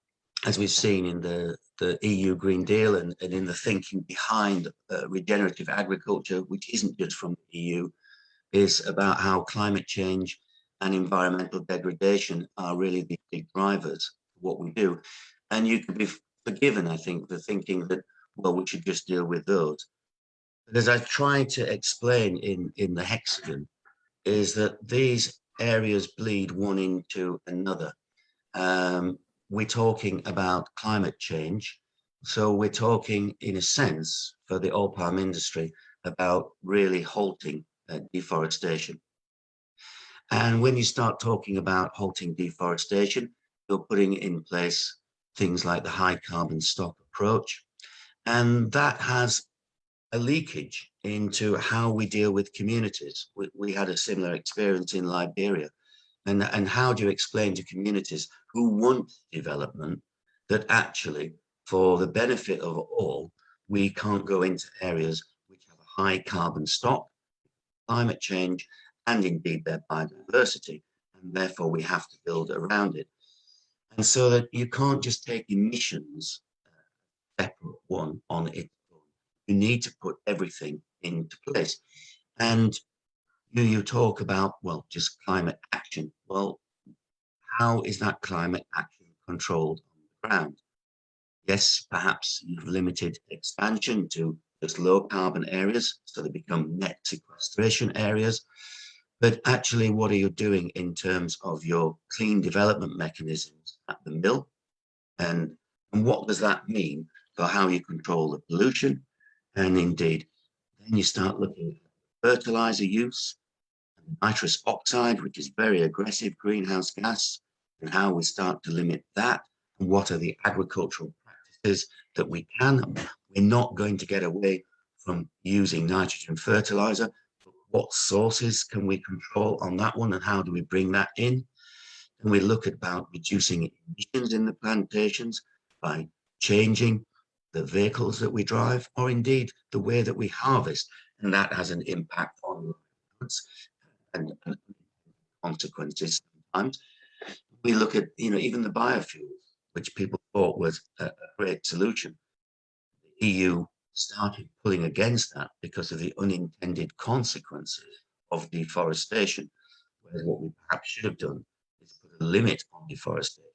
as we've seen in the EU Green Deal and in the thinking behind regenerative agriculture, which isn't just from the EU, is about how climate change and environmental degradation are really the big drivers of what we do. And you could be forgiven, I think, for thinking that, well, we should just deal with those. But as I try to explain in the hexagon, is that these areas bleed one into another. We're talking about climate change. So we're talking, in a sense, for the oil palm industry, about really halting deforestation. And when you start talking about halting deforestation, you're putting in place things like the high carbon stock approach. And that has a leakage into how we deal with communities. We had a similar experience in Liberia. And how do you explain to communities who want development that actually, for the benefit of all, we can't go into areas which have a high carbon stock, climate change, and indeed their biodiversity, and therefore we have to build around it. And so that you can't just take emissions separate one on its own. You need to put everything into place. And you talk about, well, just climate action. Well, how is that climate action controlled on the ground? Yes, perhaps you've limited expansion to just low carbon areas, so they become net sequestration areas. But actually, what are you doing in terms of your clean development mechanisms at the mill? And what does that mean for how you control the pollution? And indeed, then you start looking at fertilizer use, nitrous oxide, which is very aggressive greenhouse gas, and how we start to limit that, and what are the agricultural practices that we can. We're not going to get away from using nitrogen fertilizer. But what sources can we control on that one, and how do we bring that in? And we look at about reducing emissions in the plantations by changing the vehicles that we drive, or indeed the way that we harvest, and that has an impact on livelihoods and consequences sometimes. We look at, even the biofuels, which people thought was a great solution. The EU started pulling against that because of the unintended consequences of deforestation. Whereas what we perhaps should have done is put a limit on deforestation,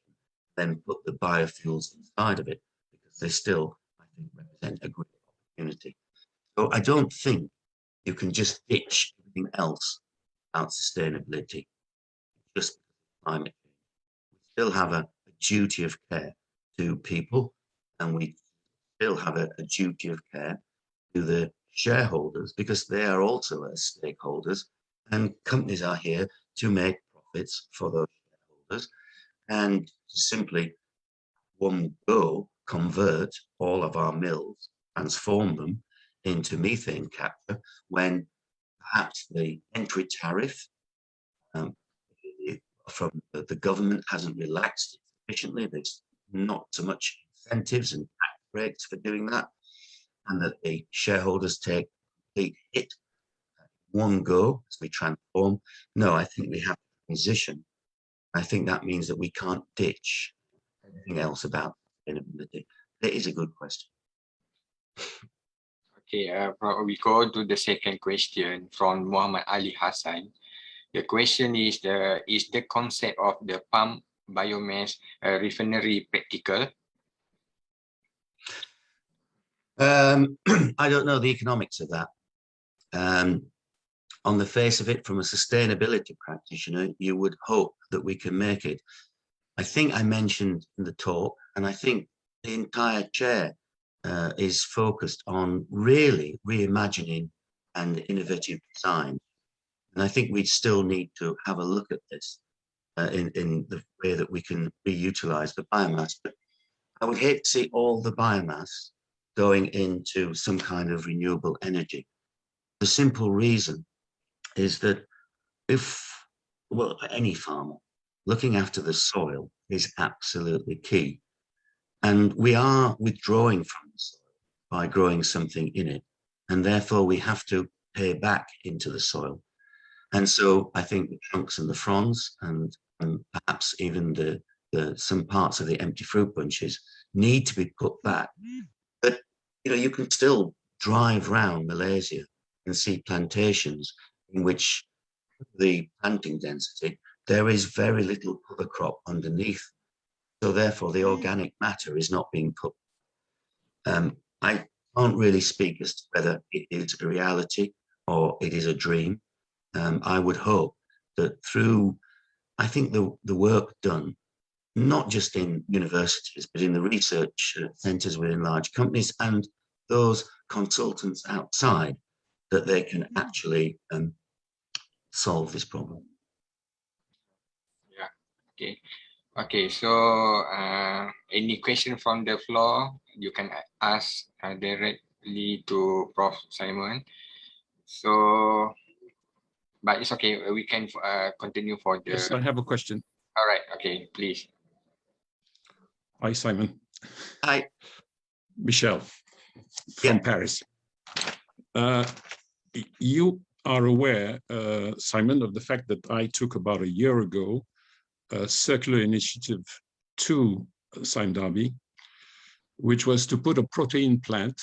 then put the biofuels inside of it, because they still, I think, represent a great opportunity. So I don't think you can just ditch everything else about sustainability, just climate change. We still have a duty of care to people, and we still have a duty of care to the shareholders, because they are also as stakeholders, and companies are here to make profits for those shareholders, and to simply one go convert all of our mills, transform them into methane capture, when perhaps the entry tariff from the government hasn't relaxed sufficiently. There's not so much incentives and tax breaks for doing that, and that the shareholders take complete hit one go as we transform. No, I think we have to transition. I think that means that we can't ditch anything else about sustainability. That is a good question. Okay, we go to the second question from Muhammad Ali Hassan. The question is the concept of the palm biomass refinery practical? I don't know the economics of that. On the face of it, from a sustainability practitioner, you would hope that we can make it. I think I mentioned in the talk, and I think the entire chair is focused on really reimagining and innovative design. And I think we still need to have a look at this in the way that we can reutilize the biomass. But I would hate to see all the biomass going into some kind of renewable energy. The simple reason is that any farmer, looking after the soil is absolutely key. And we are withdrawing from the soil by growing something in it. And therefore we have to pay back into the soil. And so I think the trunks and the fronds, and perhaps even some parts of the empty fruit bunches need to be put back. But you can still drive around Malaysia and see plantations in which the planting density, there is very little cover crop underneath. So therefore, the organic matter is not being put. I can't really speak as to whether it is a reality or it is a dream. I would hope that through, I think the work done, not just in universities, but in the research centres within large companies and those consultants outside, that they can actually solve this problem. Yeah. Okay. Okay. So, any question from the floor, you can ask directly to Prof. Simon. So, but it's okay. We can continue for the. Yes, I have a question. All right. Okay. Please. Hi, Simon. Hi. Michelle from Paris. You are aware, Simon, of the fact that I took about a year ago a circular initiative to Sime Darby, which was to put a protein plant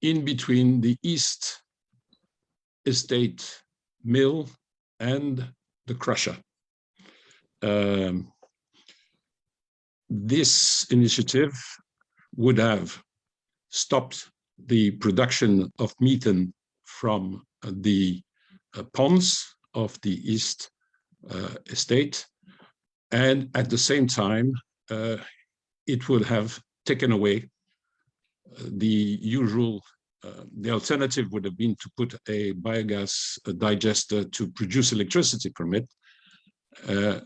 in between the East Estate mill and the crusher. This initiative would have stopped the production of methane from the ponds of the East Estate, and at the same time, it would have taken away the usual. The alternative would have been to put a biogas digester to produce electricity from it,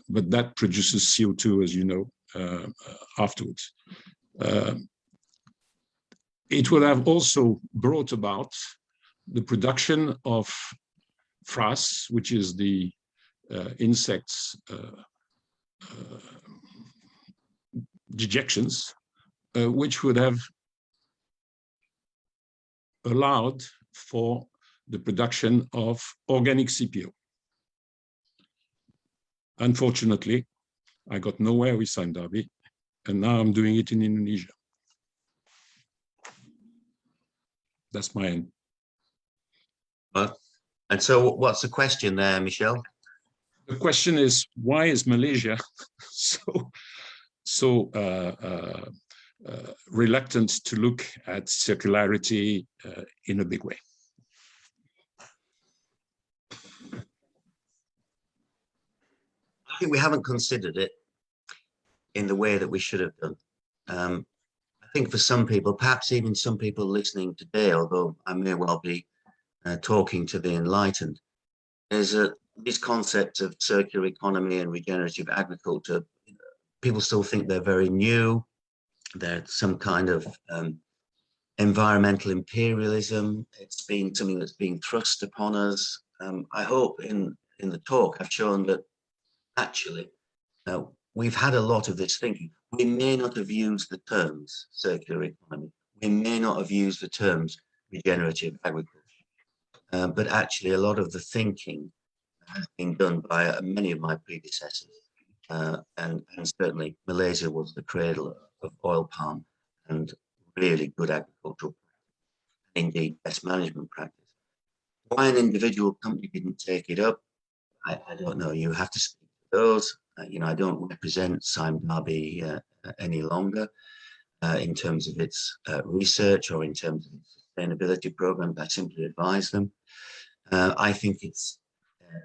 but that produces CO2, as you know, afterwards. It would have also brought about the production of frass, which is the insects' dejections, which would have allowed for the production of organic CPO. Unfortunately, I got nowhere with Sime Darby, and now I'm doing it in Indonesia. That's my end. And so what's the question there, Michelle? The question is, why is Malaysia so reluctant to look at circularity in a big way? I think we haven't considered it in the way that we should have done. I think for some people, perhaps even some people listening today, although I may well be talking to the enlightened, is that these concepts of circular economy and regenerative agriculture, people still think they're very new. They're some kind of environmental imperialism. It's been something that's being thrust upon us. I hope in the talk I've shown that actually we've had a lot of this thinking. We may not have used the terms circular economy. We may not have used the terms regenerative agriculture. But actually a lot of the thinking has been done by many of my predecessors. And certainly Malaysia was the cradle of oil palm and really good agricultural practice, indeed best management practice. Why an individual company didn't take it up, I don't know. You have to speak to those. I don't represent Sime Darby any longer in terms of its research or in terms of its sustainability programs. I simply advise them. I think it's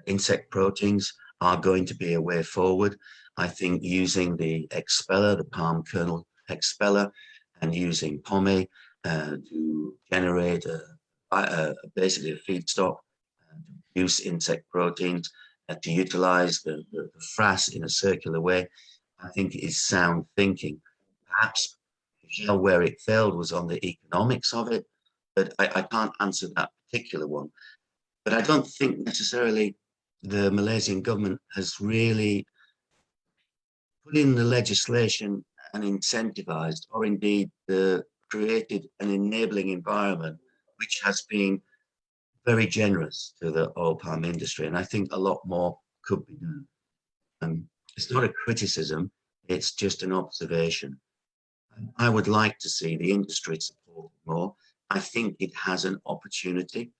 insect proteins are going to be a way forward. I think using the expeller, the palm kernel expeller, and using pomme to generate basically a feedstock to produce insect proteins, to utilize the frass in a circular way, I think is sound thinking. Perhaps where it failed was on the economics of it, but I can't answer that particular one. But I don't think necessarily the Malaysian government has really put in the legislation and incentivized, or indeed created an enabling environment which has been very generous to the oil palm industry. And I think a lot more could be done. It's not a criticism, it's just an observation. I would like to see the industry support more. I think it has an opportunity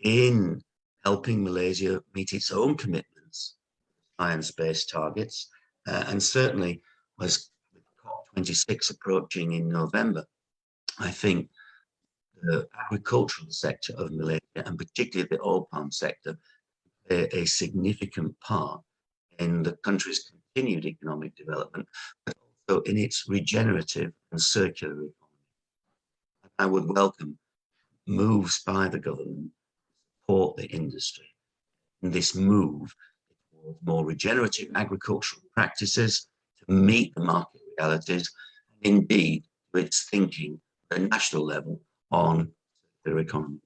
in helping Malaysia meet its own commitments, science-based targets, and certainly as COP26 approaching in November, I think the agricultural sector of Malaysia, and particularly the oil palm sector, play a significant part in the country's continued economic development, but also in its regenerative and circular economy. I would welcome moves by the government to support the industry in this move towards more regenerative agricultural practices to meet the market realities, and indeed its thinking at a national level on their economy.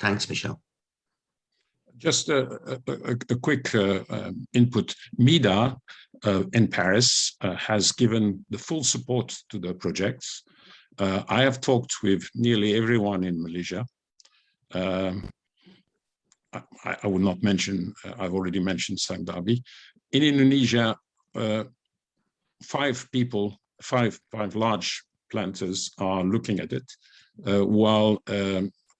Thanks, Michelle. Just a quick input. MIDA in Paris has given the full support to the projects. I have talked with nearly everyone in Malaysia. I would not mention, I've already mentioned Sime Darby. In Indonesia, five large planters are looking at it, while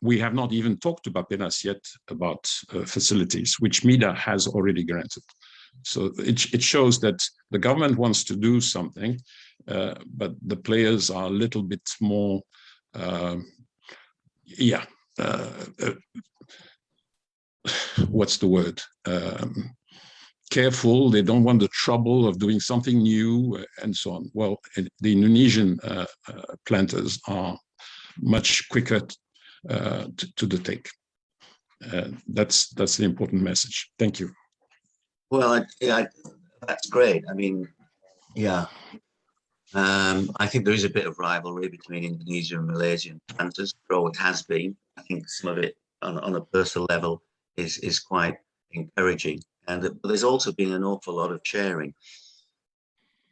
we have not even talked about Bappenas yet about facilities, which MIDA has already granted. So it shows that the government wants to do something, but the players are a little bit more, what's the word? Careful. They don't want the trouble of doing something new and so on. Well, the Indonesian planters are much quicker to the take. That's the important message. Thank you. Well, that's great. I mean, yeah. I think there is a bit of rivalry between Indonesia and Malaysian planters. There always has been. I think some of it on a personal level is quite encouraging. But there's also been an awful lot of sharing.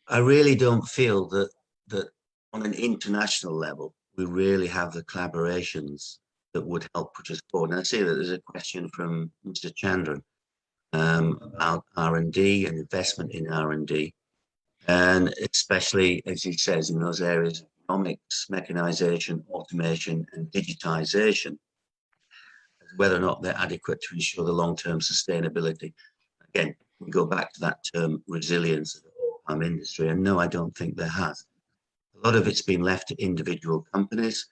I really don't feel that on an international level, we really have the collaborations that would help push us forward. And I see that there's a question from Mr. Chandran about R&D and investment in R&D. And especially, as he says, in those areas of economics, mechanization, automation, and digitization, whether or not they're adequate to ensure the long-term sustainability. Again, we go back to that term resilience of the oil palm industry, and no, I don't think there has. A lot of it's been left to individual companies,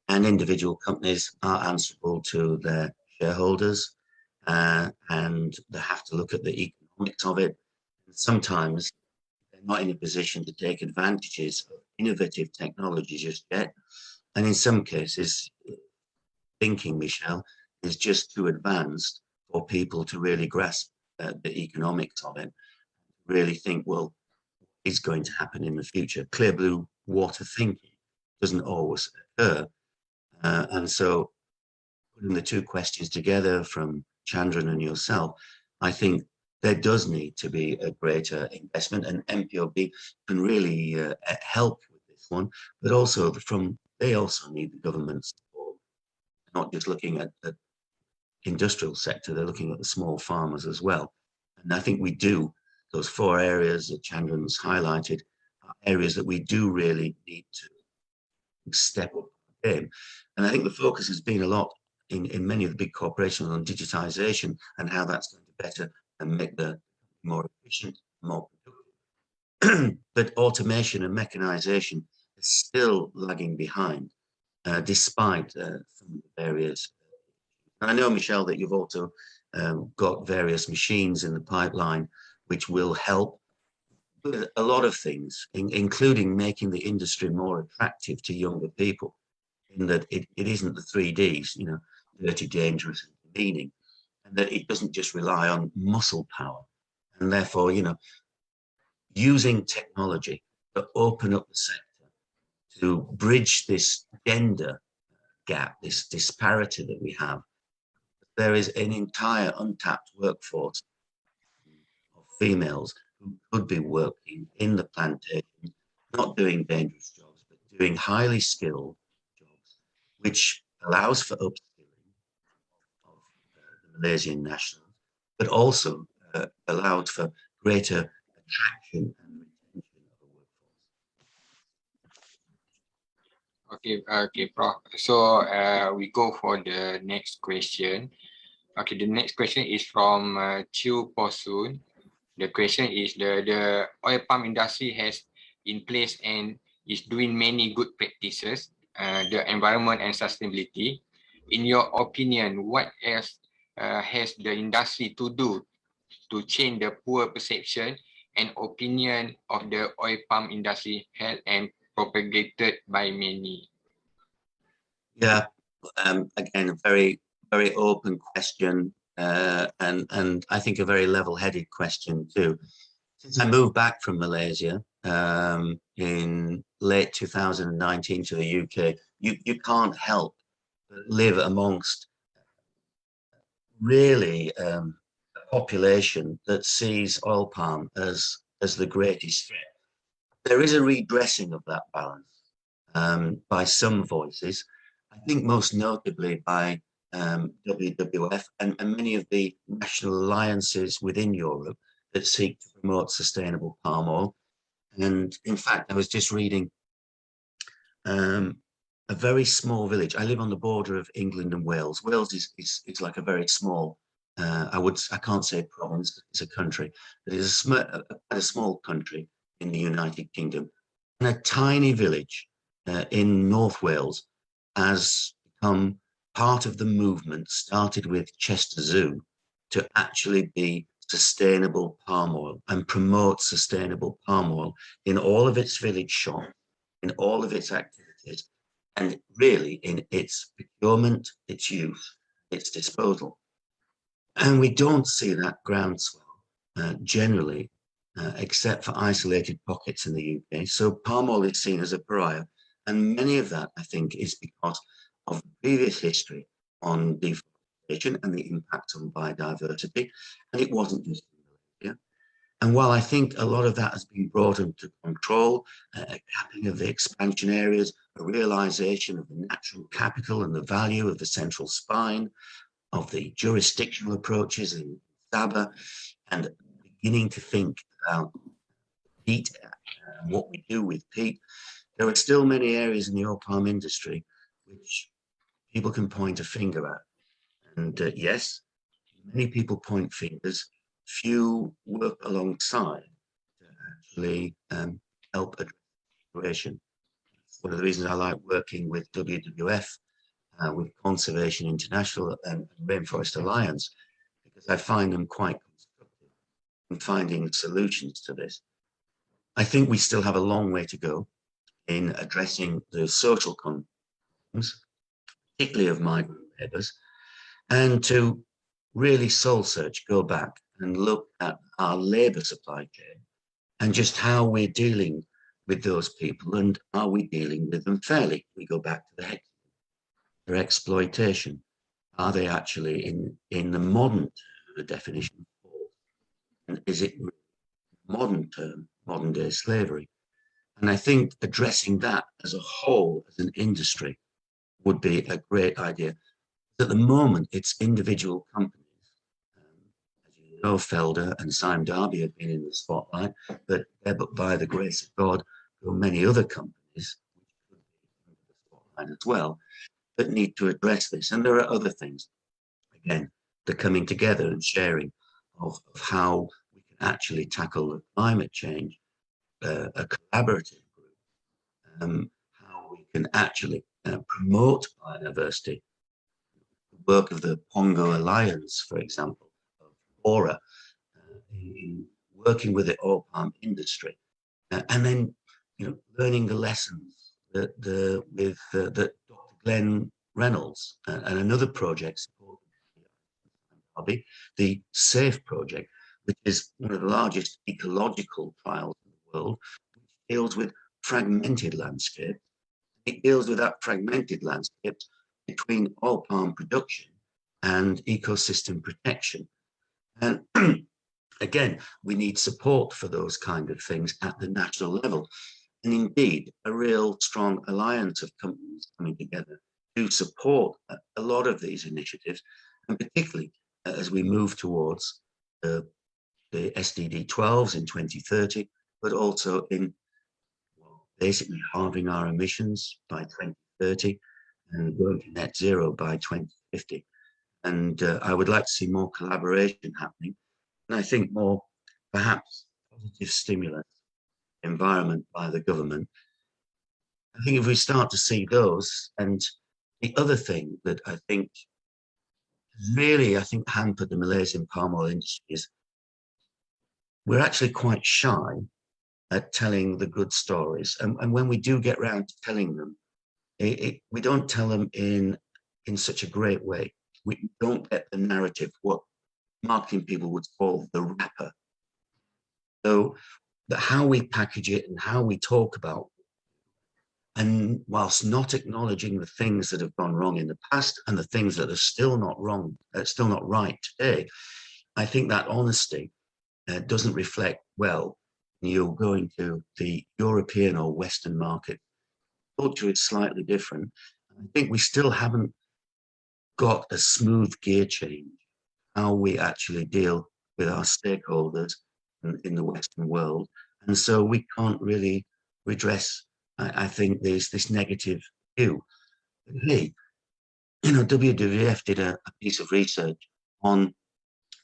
and individual companies are answerable to their shareholders, and they have to look at the economics of it. And sometimes they're not in a position to take advantages of innovative technologies just yet. And in some cases, thinking, Michelle, is just too advanced for people to really grasp the economics of it, really think, well, what is going to happen in the future? Clear blue water thinking doesn't always occur. And so putting the two questions together from Chandran and yourself, I think there does need to be a greater investment, and MPOB can really help with this one, but also they also need the government's support, not just looking at the industrial sector, they're looking at the small farmers as well. And I think we do, those four areas that Chandran's highlighted, are areas that we do really need to step up the game. And I think the focus has been a lot in many of the big corporations on digitization and how that's going to better and make the more efficient, more productive. But automation and mechanization is still lagging behind, despite some of the various. And I know, Michelle, that you've also got various machines in the pipeline which will help with a lot of things, including making the industry more attractive to younger people, in that it isn't the 3Ds, you know, dirty, dangerous, and convening, and that it doesn't just rely on muscle power. And therefore, you know, using technology to open up the sector, to bridge this gender gap, this disparity that we have. There is an entire untapped workforce of females who could be working in the plantation, not doing dangerous jobs, but doing highly skilled jobs, which allows for upskilling of the Malaysian nationals, but also allowed for greater attraction and retention of the workforce. Okay, Prof. So we go for the next question. Okay, the next question is from Chiu Posun. The question is the oil palm industry has in place and is doing many good practices, the environment and sustainability. In your opinion, what else has the industry to do to change the poor perception and opinion of the oil palm industry held and propagated by many? Yeah, again, a very, very open question, and I think a very level-headed question too. Since I moved back from Malaysia in late 2019 to the UK, you can't help but live amongst really a population that sees oil palm as the greatest threat. There is a redressing of that balance by some voices. I think most notably by WWF and many of the national alliances within Europe that seek to promote sustainable palm oil. And in fact, I was just reading a very small village. I live on the border of England and Wales. Wales is like a very small, I can't say province, it's a country, but it's a small country in the United Kingdom. And a tiny village in North Wales has become part of the movement started with Chester Zoo to actually be sustainable palm oil and promote sustainable palm oil in all of its village shops, in all of its activities, and really in its procurement, its use, its disposal. And we don't see that groundswell generally, except for isolated pockets in the UK. So palm oil is seen as a pariah. And many of that, I think, is because of previous history on deforestation and the impact on biodiversity. And it wasn't just in Malaysia. And while I think a lot of that has been brought into control, a capping of the expansion areas, a realization of the natural capital and the value of the central spine, of the jurisdictional approaches in Sabah, and beginning to think about peat and what we do with peat, there are still many areas in the oil palm industry which people can point a finger at. And yes, many people point fingers. Few work alongside to actually help address the situation. One of the reasons I like working with WWF, with Conservation International and Rainforest Alliance, because I find them quite constructive in finding solutions to this. I think we still have a long way to go in addressing the social problems, particularly of migrant labourers, and to really soul search, go back and look at our labour supply chain and just how we're dealing with those people, and are we dealing with them fairly? We go back to their exploitation. Are they actually in the modern definition? And is it modern term, modern day slavery? And I think addressing that as a whole, as an industry, would be a great idea. At the moment, it's individual companies. As you know, Felder and Sime Darby have been in the spotlight, but by the grace of God, there are many other companies which could be in the spotlight as well that need to address this. And there are other things. Again, the coming together and sharing of how we can actually tackle the climate change, a collaborative group, how we can actually promote biodiversity. The work of the Pongo Alliance, for example, of Aura, in working with the oil palm industry, and then learning the lessons that Dr. Glenn Reynolds and another project supported, the SAFE project, which is one of the largest ecological trials in the world, which deals with fragmented landscape. It deals with that fragmented landscape between oil palm production and ecosystem protection. And again, we need support for those kind of things at the national level. And indeed, a real strong alliance of companies coming together to support a lot of these initiatives, and particularly as we move towards the SDG 12s in 2030, but also in basically halving our emissions by 2030 and going to net zero by 2050. And I would like to see more collaboration happening. And I think more, perhaps, positive stimulus environment by the government. I think if we start to see those, and the other thing that I think really, I think, hampered the Malaysian palm oil industry is we're actually quite shy at telling the good stories. And when we do get round to telling them, we don't tell them in such a great way. We don't get the narrative, what marketing people would call the wrapper. So how we package it and how we talk about, and whilst not acknowledging the things that have gone wrong in the past and the things that are still not wrong, still not right today, I think that honesty doesn't reflect well. You're going to the European or Western market. Culture is slightly different. I think we still haven't got a smooth gear change, how we actually deal with our stakeholders in the Western world. And so we can't really redress, I think, this negative view. Hey, WWF did a piece of research on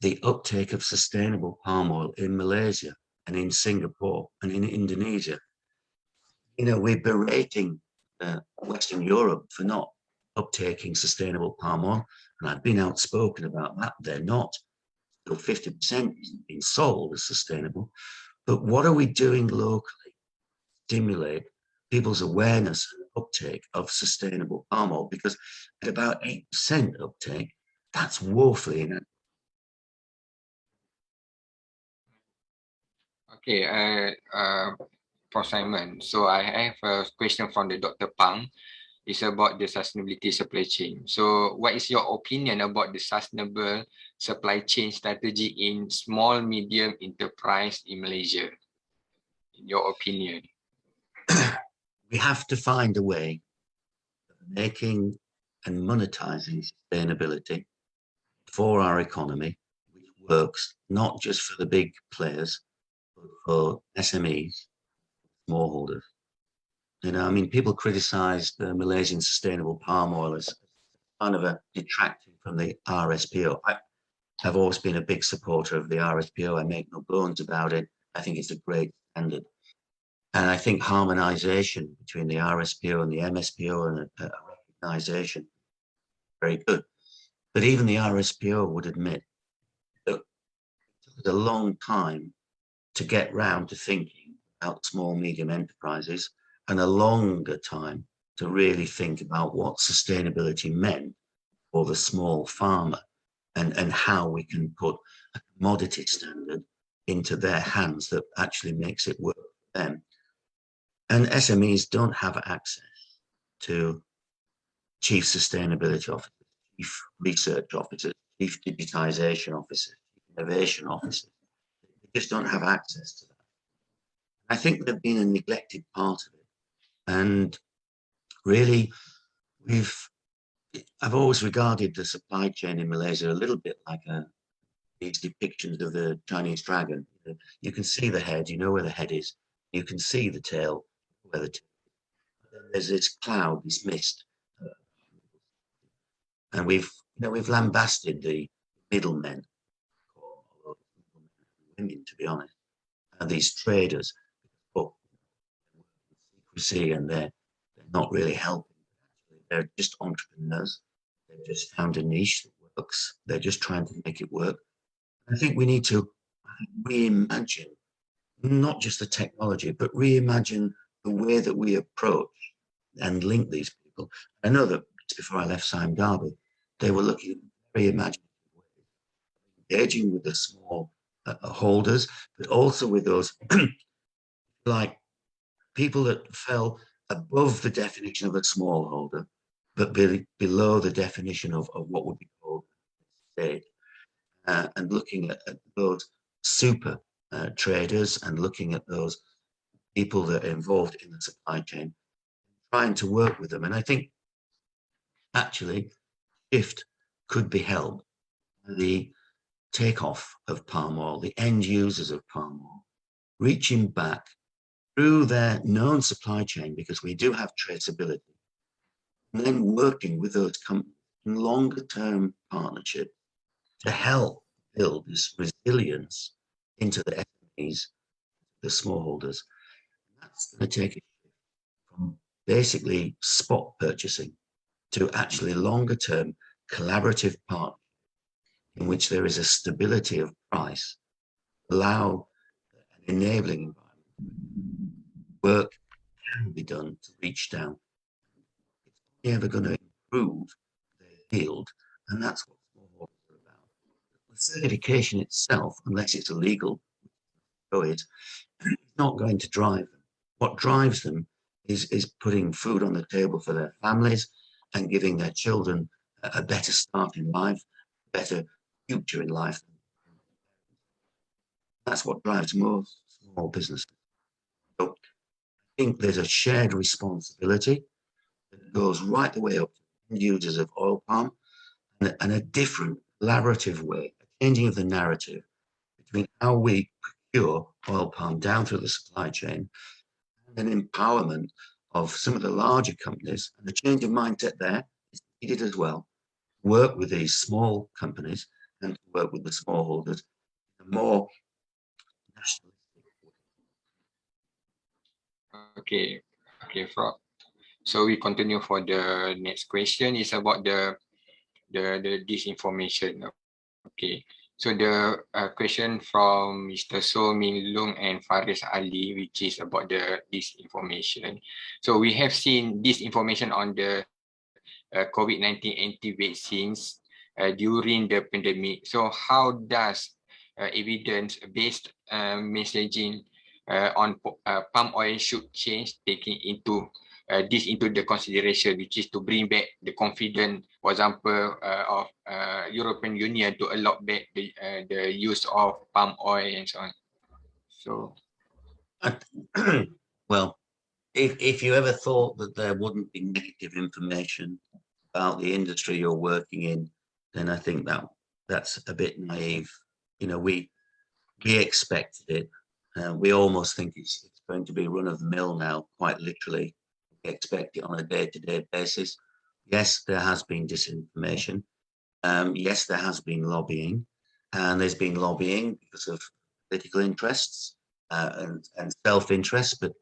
the uptake of sustainable palm oil in Malaysia and in Singapore and in Indonesia. We're berating Western Europe for not uptaking sustainable palm oil, and I've been outspoken about that. They're not. Still 50% isn't being sold as sustainable. But what are we doing locally to stimulate people's awareness and uptake of sustainable palm oil? Because at about 8% uptake, that's woefully inadequate. Okay, Prof. Simon. So I have a question from the Dr. Pang. It's about the sustainability supply chain. So what is your opinion about the sustainable supply chain strategy in small, medium enterprise in Malaysia? In your opinion? We have to find a way of making and monetizing sustainability for our economy, which works not just for the big players, but for SMEs, smallholders. People criticize the Malaysian sustainable palm oil as kind of a detracting from the RSPO. I've always been a big supporter of the RSPO. I make no bones about it. I think it's a great standard. And I think harmonization between the RSPO and the MSPO and a recognition, very good. But even the RSPO would admit that it took a long time to get round to thinking about small, medium enterprises, and a longer time to really think about what sustainability meant for the small farmer and how we can put a commodity standard into their hands that actually makes it work for them. And SMEs don't have access to chief sustainability officers, chief research officers, chief digitization officers, innovation officers. They just don't have access to that. I think they've been a neglected part of it. And really, I've always regarded the supply chain in Malaysia a little bit like these depictions of the Chinese dragon. You can see the head, you know where the head is. You can see the tail, where the tail is. There's this cloud, this mist. And we've lambasted the middlemen, women, to be honest, and these traders, secrecy, and they're not really helping. They're just entrepreneurs. They've just found a niche that works. They're just trying to make it work. I think we need to reimagine not just the technology, but reimagine the way that we approach and link these people. I know that before I left Sime Darby, they were looking at very imaginative ways, engaging with the small holders, but also with those like people that fell above the definition of a smallholder, but below the definition of what would be called state, and looking at those super traders and looking at those people that are involved in the supply chain, trying to work with them. And I think actually shift could be held. The takeoff of palm oil, the end users of palm oil, reaching back through their known supply chain, because we do have traceability, and then working with those companies longer-term partnership to help build this resilience into the SMEs, the smallholders. That's going to take it from basically spot purchasing to actually longer-term collaborative partnership in which there is a stability of price, allow an enabling environment. Work can be done to reach down. It's never going to improve their yield, and that's what smallholders are about. The certification itself, unless it's illegal, it's not going to drive them. What drives them is putting food on the table for their families and giving their children a better start in life, a better future in life. That's what drives most small businesses. So I think there's a shared responsibility that goes right the way up to users of oil palm, and a different collaborative way, a changing of the narrative between how we procure oil palm down through the supply chain and an empowerment of some of the larger companies, and the change of mindset there is needed as well. Work with these small companies and work with the smallholders in a more nationalistic way. Okay, Prof. So we continue for the next question. Is about the disinformation. Okay. So the question from Mr. So Min Lung and Faris Ali, which is about the disinformation. So we have seen disinformation on the COVID-19 anti-vaccines during the pandemic. So how does evidence-based messaging on palm oil should change, taking into this into the consideration, which is to bring back the confidence, for example, of European Union to allow back the use of palm oil and so on. So, well, if you ever thought that there wouldn't be negative information about the industry you're working in, then I think that's a bit naive. You know, we expected it. We almost think it's going to be run of the mill now, quite literally. We expect it on a day-to-day basis. Yes, there has been disinformation. Yes, there has been lobbying, and there's been lobbying because of political interests and self-interest. But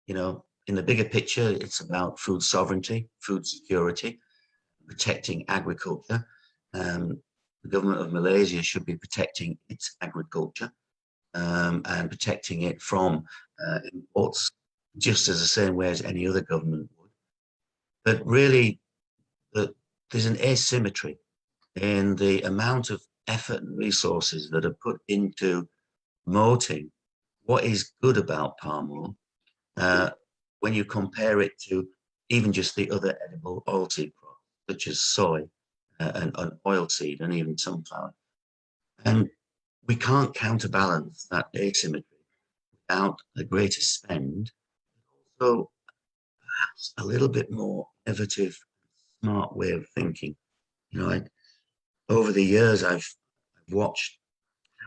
you know, in the bigger picture, it's about food sovereignty, food security, protecting agriculture. The government of Malaysia should be protecting its agriculture and protecting it from imports, just as the same way as any other government would. But really, there's an asymmetry in the amount of effort and resources that are put into promoting what is good about palm oil when you compare it to even just the other edible oilseed crops, such as soy and oilseed and even sunflower. And we can't counterbalance that asymmetry without a greater spend, so perhaps a little bit more innovative, smart way of thinking. You know, over the years, I've watched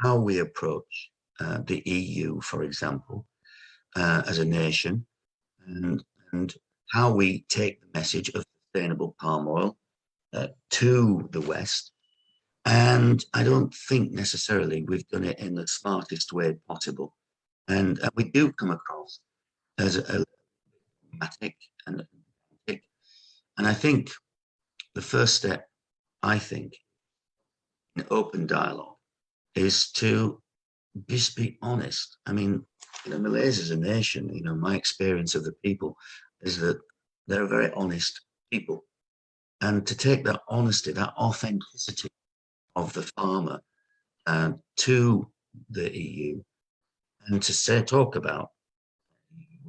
how we approach the EU, for example, as a nation, and how we take the message of sustainable palm oil to the West. And I don't think necessarily we've done it in the smartest way possible. And we do come across as a pragmatic and I think the first step, I think, in open dialogue is to just be honest. I mean, you know, Malaysia as a nation, you know, my experience of the people is that they're very honest people. And to take that honesty, that authenticity of the farmer to the EU and to talk about,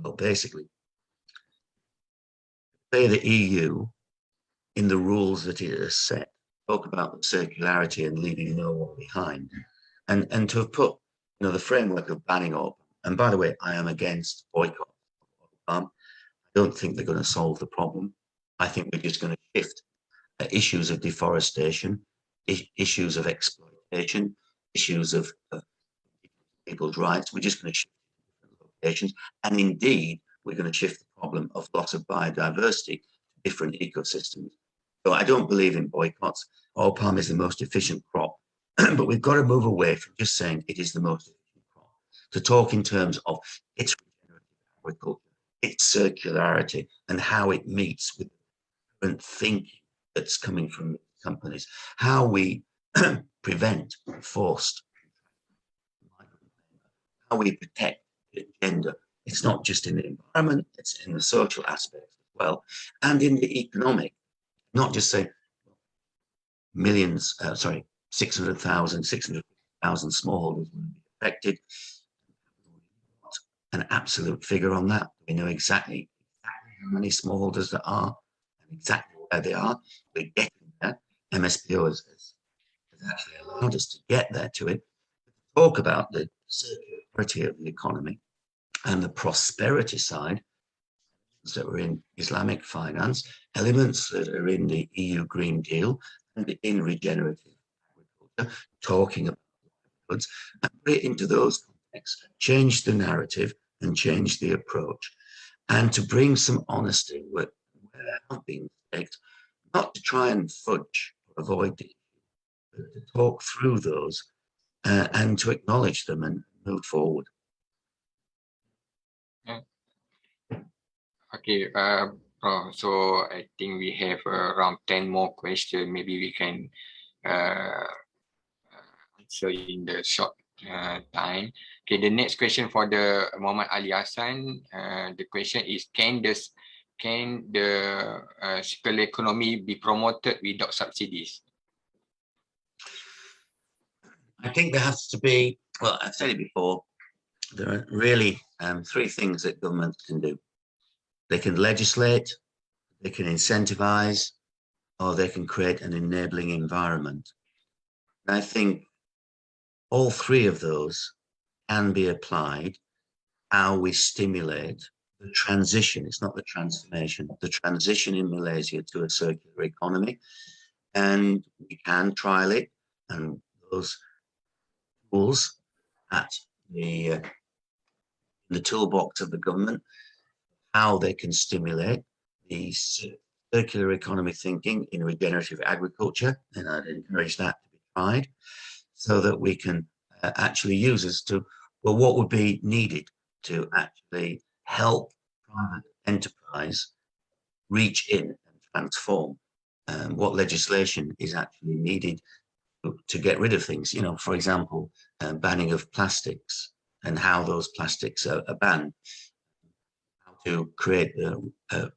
well, basically, say the EU in the rules that it has set, talk about the circularity and leaving no one behind, and to have put, you know, the framework of banning oil. And by the way, I am against boycott. I don't think they're going to solve the problem. I think we're just going to shift issues of deforestation, issues of exploitation, issues of people's rights. We're just going to shift to different locations. And indeed, we're going to shift the problem of loss of biodiversity to different ecosystems. So I don't believe in boycotts. Oil palm is the most efficient crop, but we've got to move away from just saying it is the most efficient crop to talk in terms of its regenerative agriculture, its circularity, and how it meets with different thinking that's coming from companies, how we prevent forced, how we protect gender. It's not just in the environment, it's in the social aspects as well, and in the economic, not just say millions, 600,000 smallholders will be affected. An absolute figure on that. We know exactly how many smallholders there are and exactly where they are. We're getting there. MSPO has actually allowed us to get there to it. Talk about the circularity of the economy and the prosperity side that are in Islamic finance, elements that are in the EU Green Deal and in regenerative agriculture, talking about goods, and put it into those contexts, change the narrative and change the approach, and to bring some honesty where there have been mistakes, not to try and fudge or avoid it, but to talk through those and to acknowledge them and move forward. Okay, Prof, so I think we have around 10 more questions. Maybe we can answer in the short time. Okay, the next question for the Muhammad Ali Hassan. The question is, can the circular economy be promoted without subsidies? I think there has to be, well, I've said it before, there are really three things that governments can do. They can legislate, they can incentivize, or they can create an enabling environment. And I think all three of those can be applied, how we stimulate the transition, it's not the transformation, the transition in Malaysia to a circular economy. And we can trial it, and those tools at the toolbox of the government, how they can stimulate the circular economy thinking in regenerative agriculture, and I'd encourage that to be tried, so that we can actually use as to, well, what would be needed to actually help private enterprise reach in and transform, what legislation is actually needed to get rid of things. You know, for example, banning of plastics and how those plastics are banned, how to create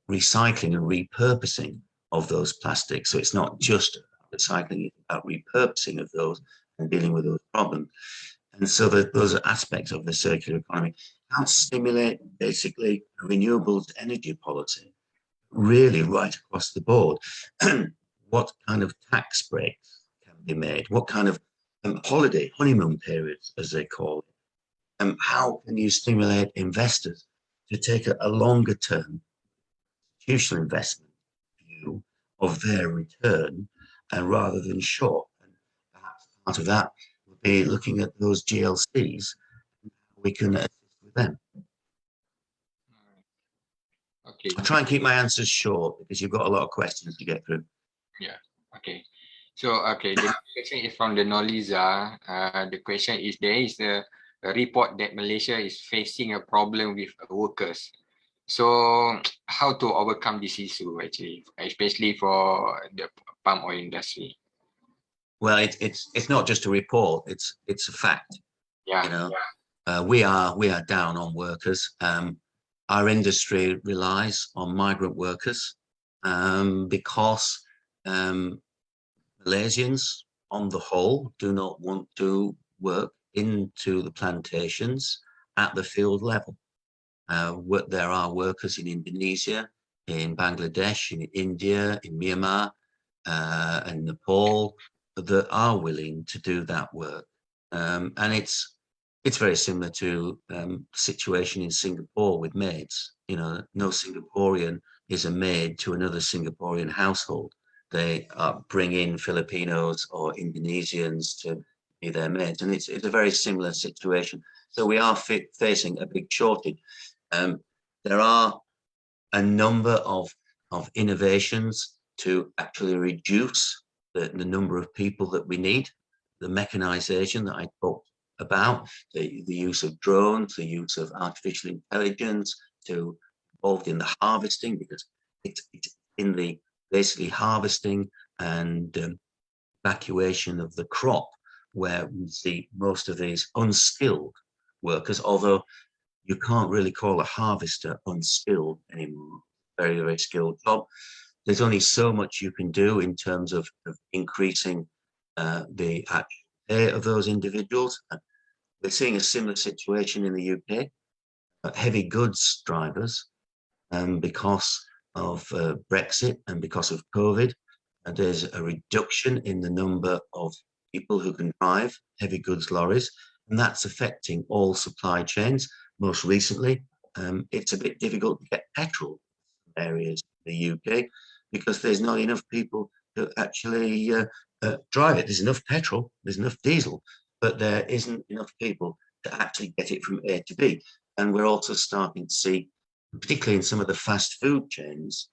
recycling and repurposing of those plastics. So it's not just recycling, it's about repurposing of those and dealing with those problems. And so those are aspects of the circular economy. How to stimulate basically renewables energy policy, really right across the board. What kind of tax breaks can be made? What kind of honeymoon periods, as they call it? How can you stimulate investors to take a longer term institutional investment view of their return, and rather than short? And perhaps part of that would be looking at those GLCs. We can assist with them. Okay. I'll try and keep my answers short because you've got a lot of questions to get through. Yeah. Okay. So, okay, the question is from the Noliza. The question is, there is a report that Malaysia is facing a problem with workers. So, how to overcome this issue actually, especially for the palm oil industry? Well, it's not just a report; it's a fact. Yeah. You know, we are down on workers. Our industry relies on migrant workers because Malaysians, on the whole, do not want to work into the plantations at the field level. There are workers in Indonesia, in Bangladesh, in India, in Myanmar, and Nepal that are willing to do that work. And it's very similar to the situation in Singapore with maids. You know, no Singaporean is a maid to another Singaporean household. They bring in Filipinos or Indonesians to be their maids, and it's a very similar situation. So we are facing a big shortage. There are a number of innovations to actually reduce the number of people that we need, the mechanization that I talked about, the use of drones, the use of artificial intelligence, to involved in the harvesting, because it's in the basically harvesting and evacuation of the crop where we see most of these unskilled workers, although you can't really call a harvester unskilled anymore. Very, very skilled job. There's only so much you can do in terms of increasing the actual pay of those individuals. We're seeing a similar situation in the UK. Heavy goods drivers, because of Brexit and because of COVID, there's a reduction in the number of people who can drive heavy goods lorries, and that's affecting all supply chains. Most recently, it's a bit difficult to get petrol in areas in the UK because there's not enough people to actually drive it. There's enough petrol, there's enough diesel, but there isn't enough people to actually get it from A to B. And we're also starting to see, particularly in some of the fast food chains,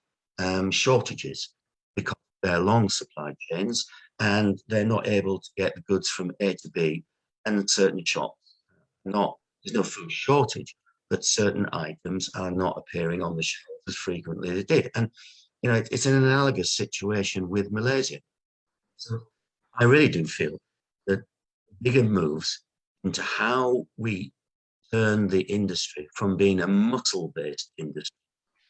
shortages because they're long supply chains and they're not able to get the goods from A to B. And certain shops, there's no food shortage, but certain items are not appearing on the shelves as frequently as they did. And it's an analogous situation with Malaysia. So I really do feel that bigger moves into how we turn the industry from being a muscle-based industry,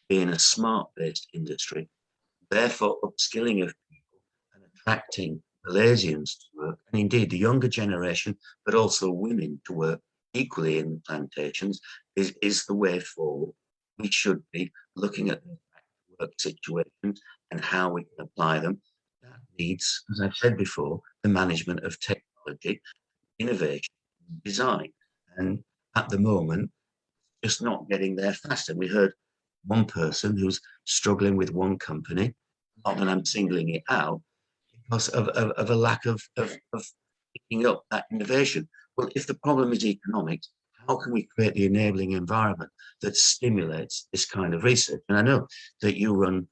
being a smart-based industry, therefore upskilling of people and attracting Malaysians to work, and indeed the younger generation, but also women to work equally in the plantations, is the way forward. We should be looking at the work situations and how we can apply them. That needs, as I've said before, the management of technology, innovation, design. And at the moment, just not getting there fast. And we heard one person who's struggling with one company, not that I'm singling it out, because of a lack of picking up that innovation. Well, if the problem is economics, how can we create the enabling environment that stimulates this kind of research? And I know that you run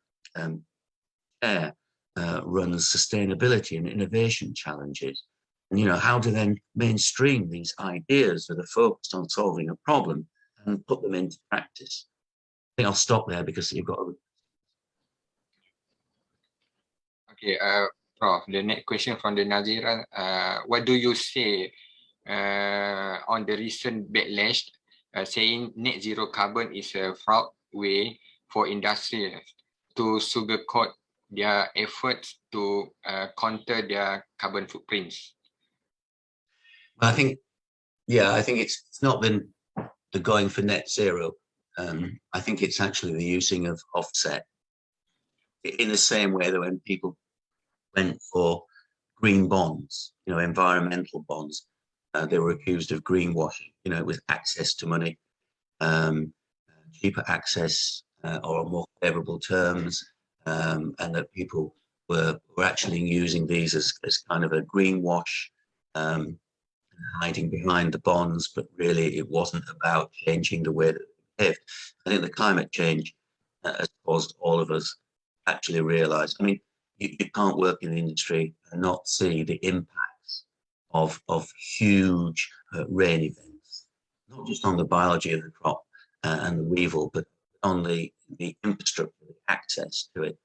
runs sustainability and innovation challenges. And how to then mainstream these ideas that are focused on solving a problem and put them into practice. I think I'll stop there because you've got. Okay, Prof. The next question from the Nazira. What do you say on the recent backlash saying net zero carbon is a fraud way for industries to sugarcoat their efforts to counter their carbon footprints? I think it's not been the going for net zero. I think it's actually the using of offset in the same way that when people went for green bonds, environmental bonds, they were accused of greenwashing, with access to money, cheaper access or more favorable terms, and that people were actually using these as kind of a greenwash, hiding behind the bonds, but really it wasn't about changing the way that they lived. I think the climate change has caused all of us actually realize, you can't work in the industry and not see the impacts of huge rain events, not just on the biology of the crop and the weevil, but on the infrastructure, the access to it,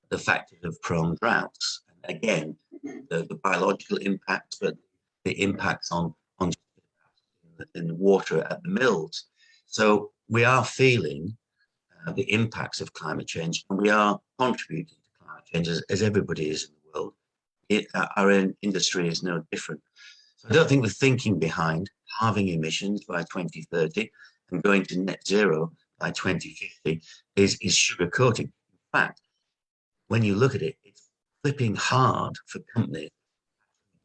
the factors of prone droughts. And again, the biological impacts, but the impacts on in the water at the mills. So we are feeling the impacts of climate change, and we are contributing to climate change as everybody is in the world. Our own industry is no different. So I don't think the thinking behind halving emissions by 2030 and going to net zero by 2050 is sugarcoating. In fact, when you look at it, it's flipping hard for companies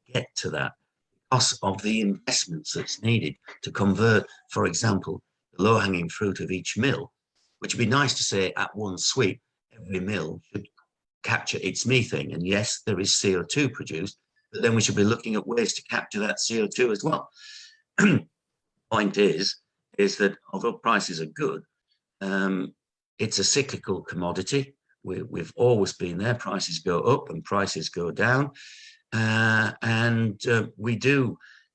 to get to that because of the investments that's needed to convert, for example, the low-hanging fruit of each mill, which would be nice to say at one sweep, every mill should capture its methane. And yes, there is CO2 produced, but then we should be looking at ways to capture that CO2 as well. Point is that although prices are good, it's a cyclical commodity. we've always been there. Prices go up and prices go down. We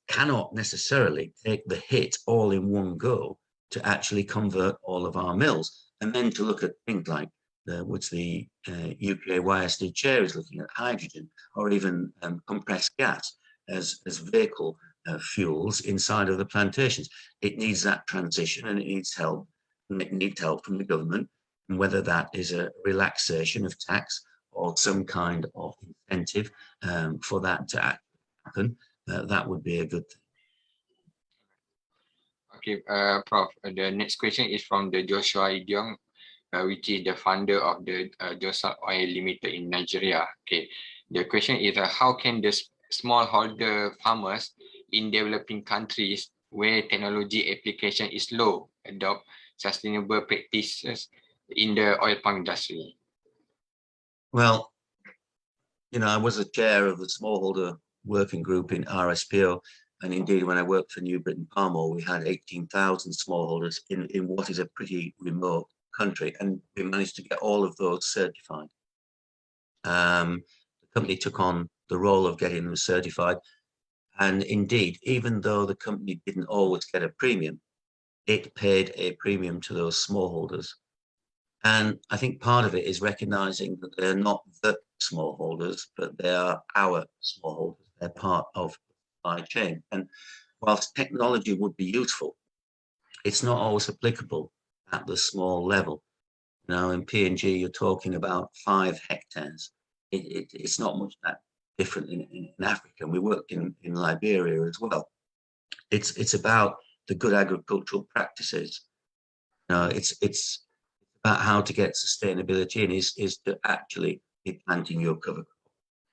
cannot necessarily take the hit all in one go to actually convert all of our mills. And then to look at things like which the UK-YSD chair is looking at, hydrogen, or even compressed gas as vehicle fuels inside of the plantations. It needs that transition, and it needs help. And it needs help from the government, and whether that is a relaxation of tax or some kind of incentive for that to happen, that would be a good thing. Okay, Prof. The next question is from the Joshua Idiong, which is the founder of the Joshua Oil Limited in Nigeria. Okay, the question is how can the smallholder farmers in developing countries where technology application is low adopt sustainable practices in the oil palm industry? Well, you know, I was a chair of the smallholder working group in RSPO, and indeed, when I worked for New Britain Palm Oil, we had 18,000 smallholders in what is a pretty remote country, and we managed to get all of those certified. The company took on the role of getting them certified, and indeed, even though the company didn't always get a premium, it paid a premium to those smallholders. And I think part of it is recognizing that they're not the smallholders, but they are our smallholders. They're part of the supply chain. And whilst technology would be useful, it's not always applicable at the small level. Now, in PNG, you're talking about 5 hectares. It's not much that different in Africa. We worked in Liberia as well. It's about the good agricultural practices. It's about how to get sustainability in is to actually be planting your cover crop.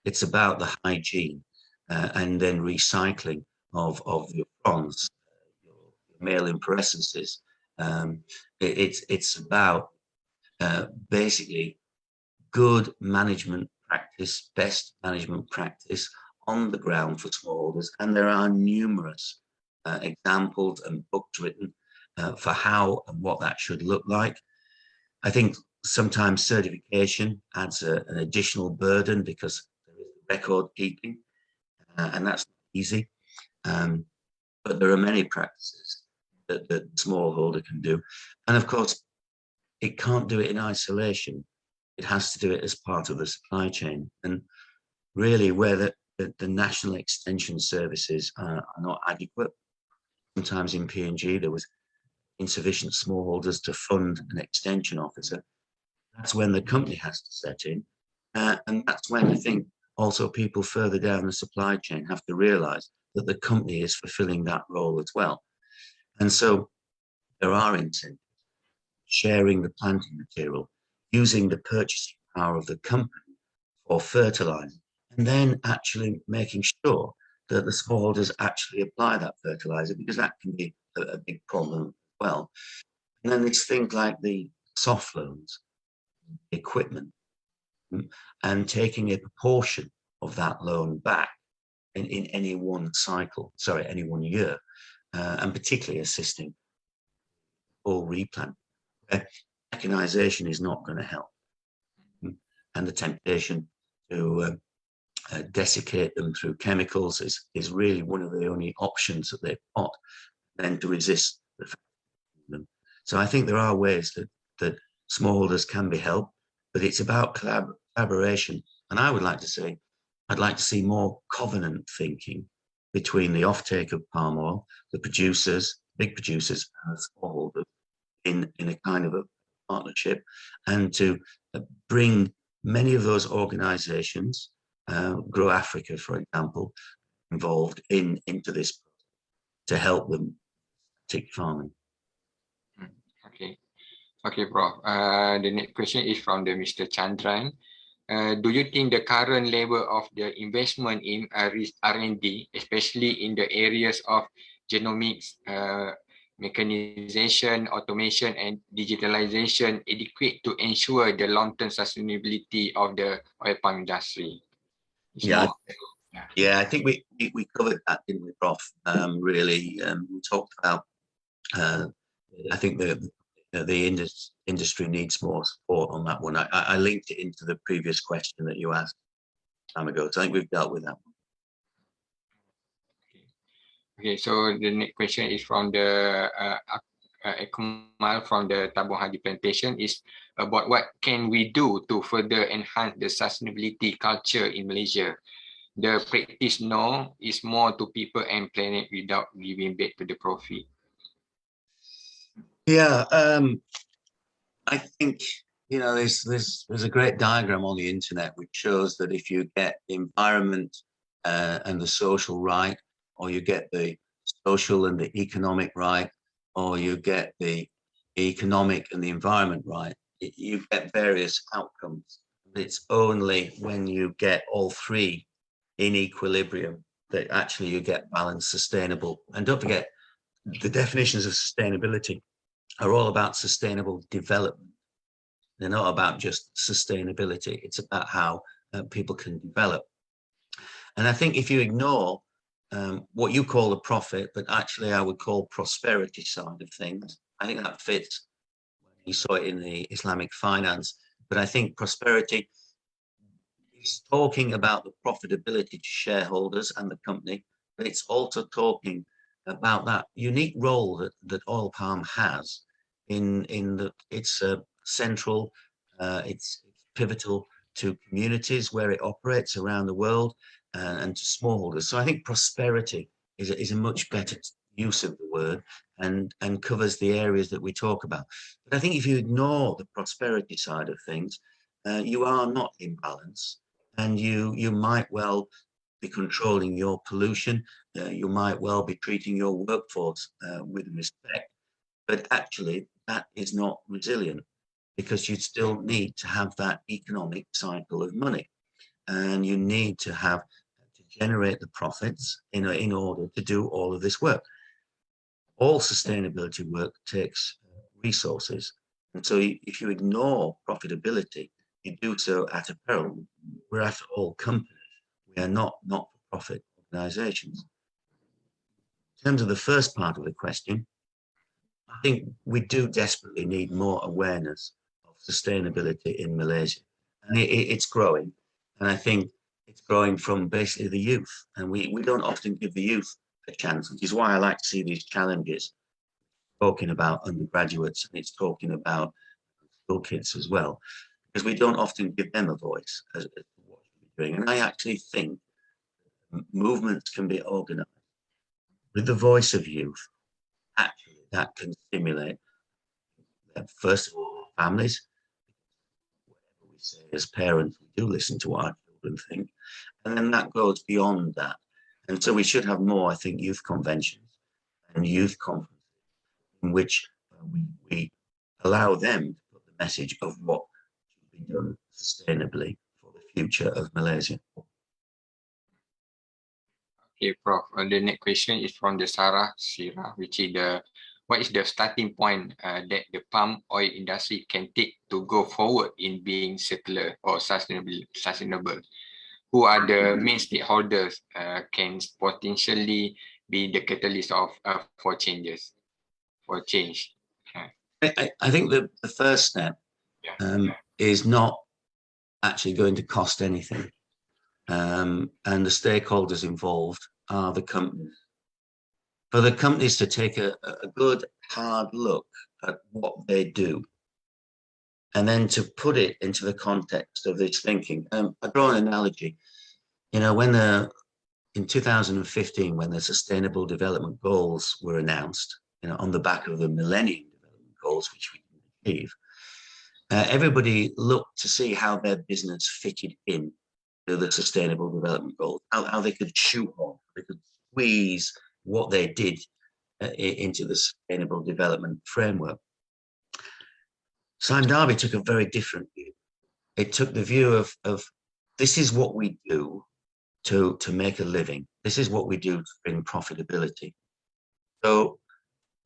It's about the hygiene and then recycling of your fronds, your male inflorescences. It's about basically good management practice, best management practice on the ground for smallholders. And there are numerous examples and books written for how and what that should look like. I think sometimes certification adds an additional burden because there is record keeping, and that's not easy. But there are many practices that the smallholder can do. And of course, it can't do it in isolation. It has to do it as part of the supply chain. And really, where the national extension services are not adequate, sometimes in PNG there was insufficient smallholders to fund an extension officer. That's when the company has to set in. And that's when I think also people further down the supply chain have to realize that the company is fulfilling that role as well. And so there are incentives, sharing the planting material, using the purchasing power of the company for fertilizer, and then actually making sure that the smallholders actually apply that fertilizer, because that can be a big problem as well. And then there's things like the soft loans, equipment, and taking a proportion of that loan back in any one cycle, any one year, and particularly assisting all replant. Mechanization is not going to help. And the temptation to desiccate them through chemicals is really one of the only options that they've got then to resist them. So I think there are ways that smallholders can be helped, but it's about collaboration. And I would like to say, I'd like to see more covenant thinking between the offtake of palm oil, the producers, big producers, and the smallholders in a kind of a partnership, and to bring many of those organizations, Grow Africa, for example, involved into this to help them take farming. Okay, Prof. The next question is from the Mr. Chandran. Do you think the current level of the investment in R&D, especially in the areas of genomics, mechanization, automation, and digitalization, adequate to ensure the long-term sustainability of the oil palm industry? Yeah, I think we covered that, didn't we, Prof? Really, we talked about, I think the industry needs more support on that one. I linked it into the previous question that you asked time ago. So I think we've dealt with that one. Okay, so the next question is from the Kamal from the Tabung Haji Plantation, is about what can we do to further enhance the sustainability culture in Malaysia. The practice now is more to people and planet without giving back to the profit. Yeah, I think, you know, there's a great diagram on the internet which shows that if you get the environment and the social right, or you get the social and the economic right, or you get the economic and the environment right, you get various outcomes. It's only when you get all three in equilibrium that actually you get balanced, sustainable. And don't forget, the definitions of sustainability are all about sustainable development. They're not about just sustainability. It's about how people can develop. And I think if you ignore what you call the profit, but actually I would call prosperity side of things, I think that fits. You saw it in the Islamic finance, but I think prosperity is talking about the profitability to shareholders and the company, but it's also talking about that unique role that oil palm has in the, it's central, it's pivotal to communities where it operates around the world, and to smallholders. So I think prosperity is a much better use of the word, and covers the areas that we talk about. But I think if you ignore the prosperity side of things, you are not in balance, and you might well be controlling your pollution. You might well be treating your workforce with respect, but actually that is not resilient, because you still need to have that economic cycle of money, and you need to have to generate the profits in order to do all of this work. All sustainability work takes resources, and so if you ignore profitability, you do so at a peril. We're after all companies. We are not not-for-profit organizations. In terms of the first part of the question, I think we do desperately need more awareness of sustainability in Malaysia, and it's growing. And I think it's growing from basically the youth, and we don't often give the youth a chance, which is why I like to see these challenges talking about undergraduates, and it's talking about school kids as well, because we don't often give them a voice as to what we're doing. And I actually think movements can be organized with the voice of youth. Actually, that can stimulate, first of all, families. Whatever we say as parents, we do listen to what our children think. And then that goes beyond that. And so we should have more, I think, youth conventions and youth conferences in which we allow them to put the message of what should be done sustainably for the future of Malaysia. Okay, Prof. The next question is from the Sarah, which is what is the starting point that the palm oil industry can take to go forward in being circular or sustainable? Who are the main stakeholders can potentially be the catalyst for change? I think the first step is not actually going to cost anything. And the stakeholders involved are the companies. For the companies to take a good hard look at what they do, and then to put it into the context of this thinking. I draw an analogy. You know, in 2015, when the Sustainable Development Goals were announced, you know, on the back of the Millennium Development Goals, which we didn't achieve, everybody looked to see how their business fitted in to the Sustainable Development Goals, how they could shoehorn, they could squeeze what they did into the Sustainable Development Framework. Sime Darby took a very different view. It took the view of this is what we do to make a living. This is what we do to bring profitability. So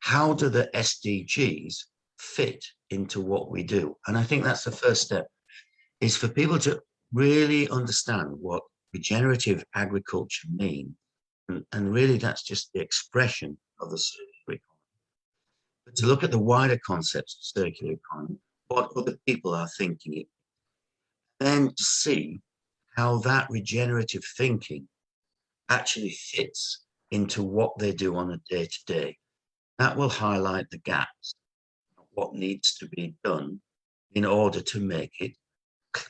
how do the SDGs fit into what we do? And I think that's the first step, is for people to really understand what regenerative agriculture means. And really that's just the expression of the circular economy. but to look at the wider concepts of circular economy, what other people are thinking, then to see how that regenerative thinking actually fits into what they do on a day-to-day. That will highlight the gaps, what needs to be done in order to make it,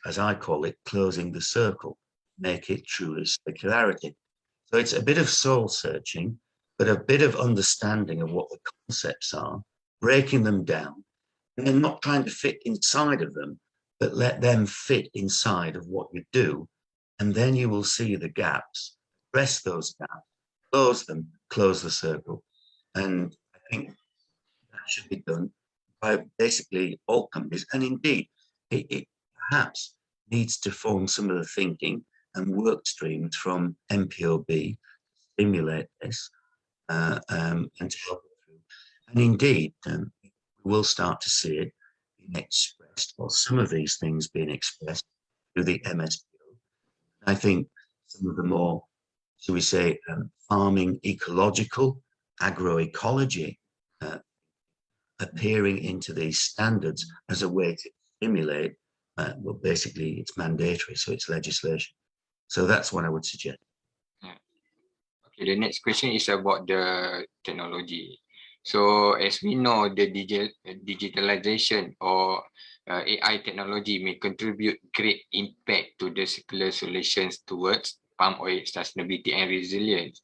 as I call it, closing the circle, make it truly circularity. So it's a bit of soul searching, but a bit of understanding of what the concepts are, breaking them down, and then not trying to fit inside of them, but let them fit inside of what you do. And then you will see the gaps, address those gaps, close them, close the circle. And I think that should be done by basically all companies. And indeed, it perhaps needs to form some of the thinking and work streams from MPOB to stimulate this and to help it through. And indeed, we will start to see it being expressed, or some of these things being expressed through the MSPO. I think some of the more, shall we say, farming ecological, agroecology, appearing into these standards as a way to stimulate, well, basically it's mandatory, so it's legislation. So that's what I would suggest. Okay, the next question is about the technology. So as we know, the digitalization or AI technology may contribute great impact to the circular solutions towards palm oil sustainability and resilience.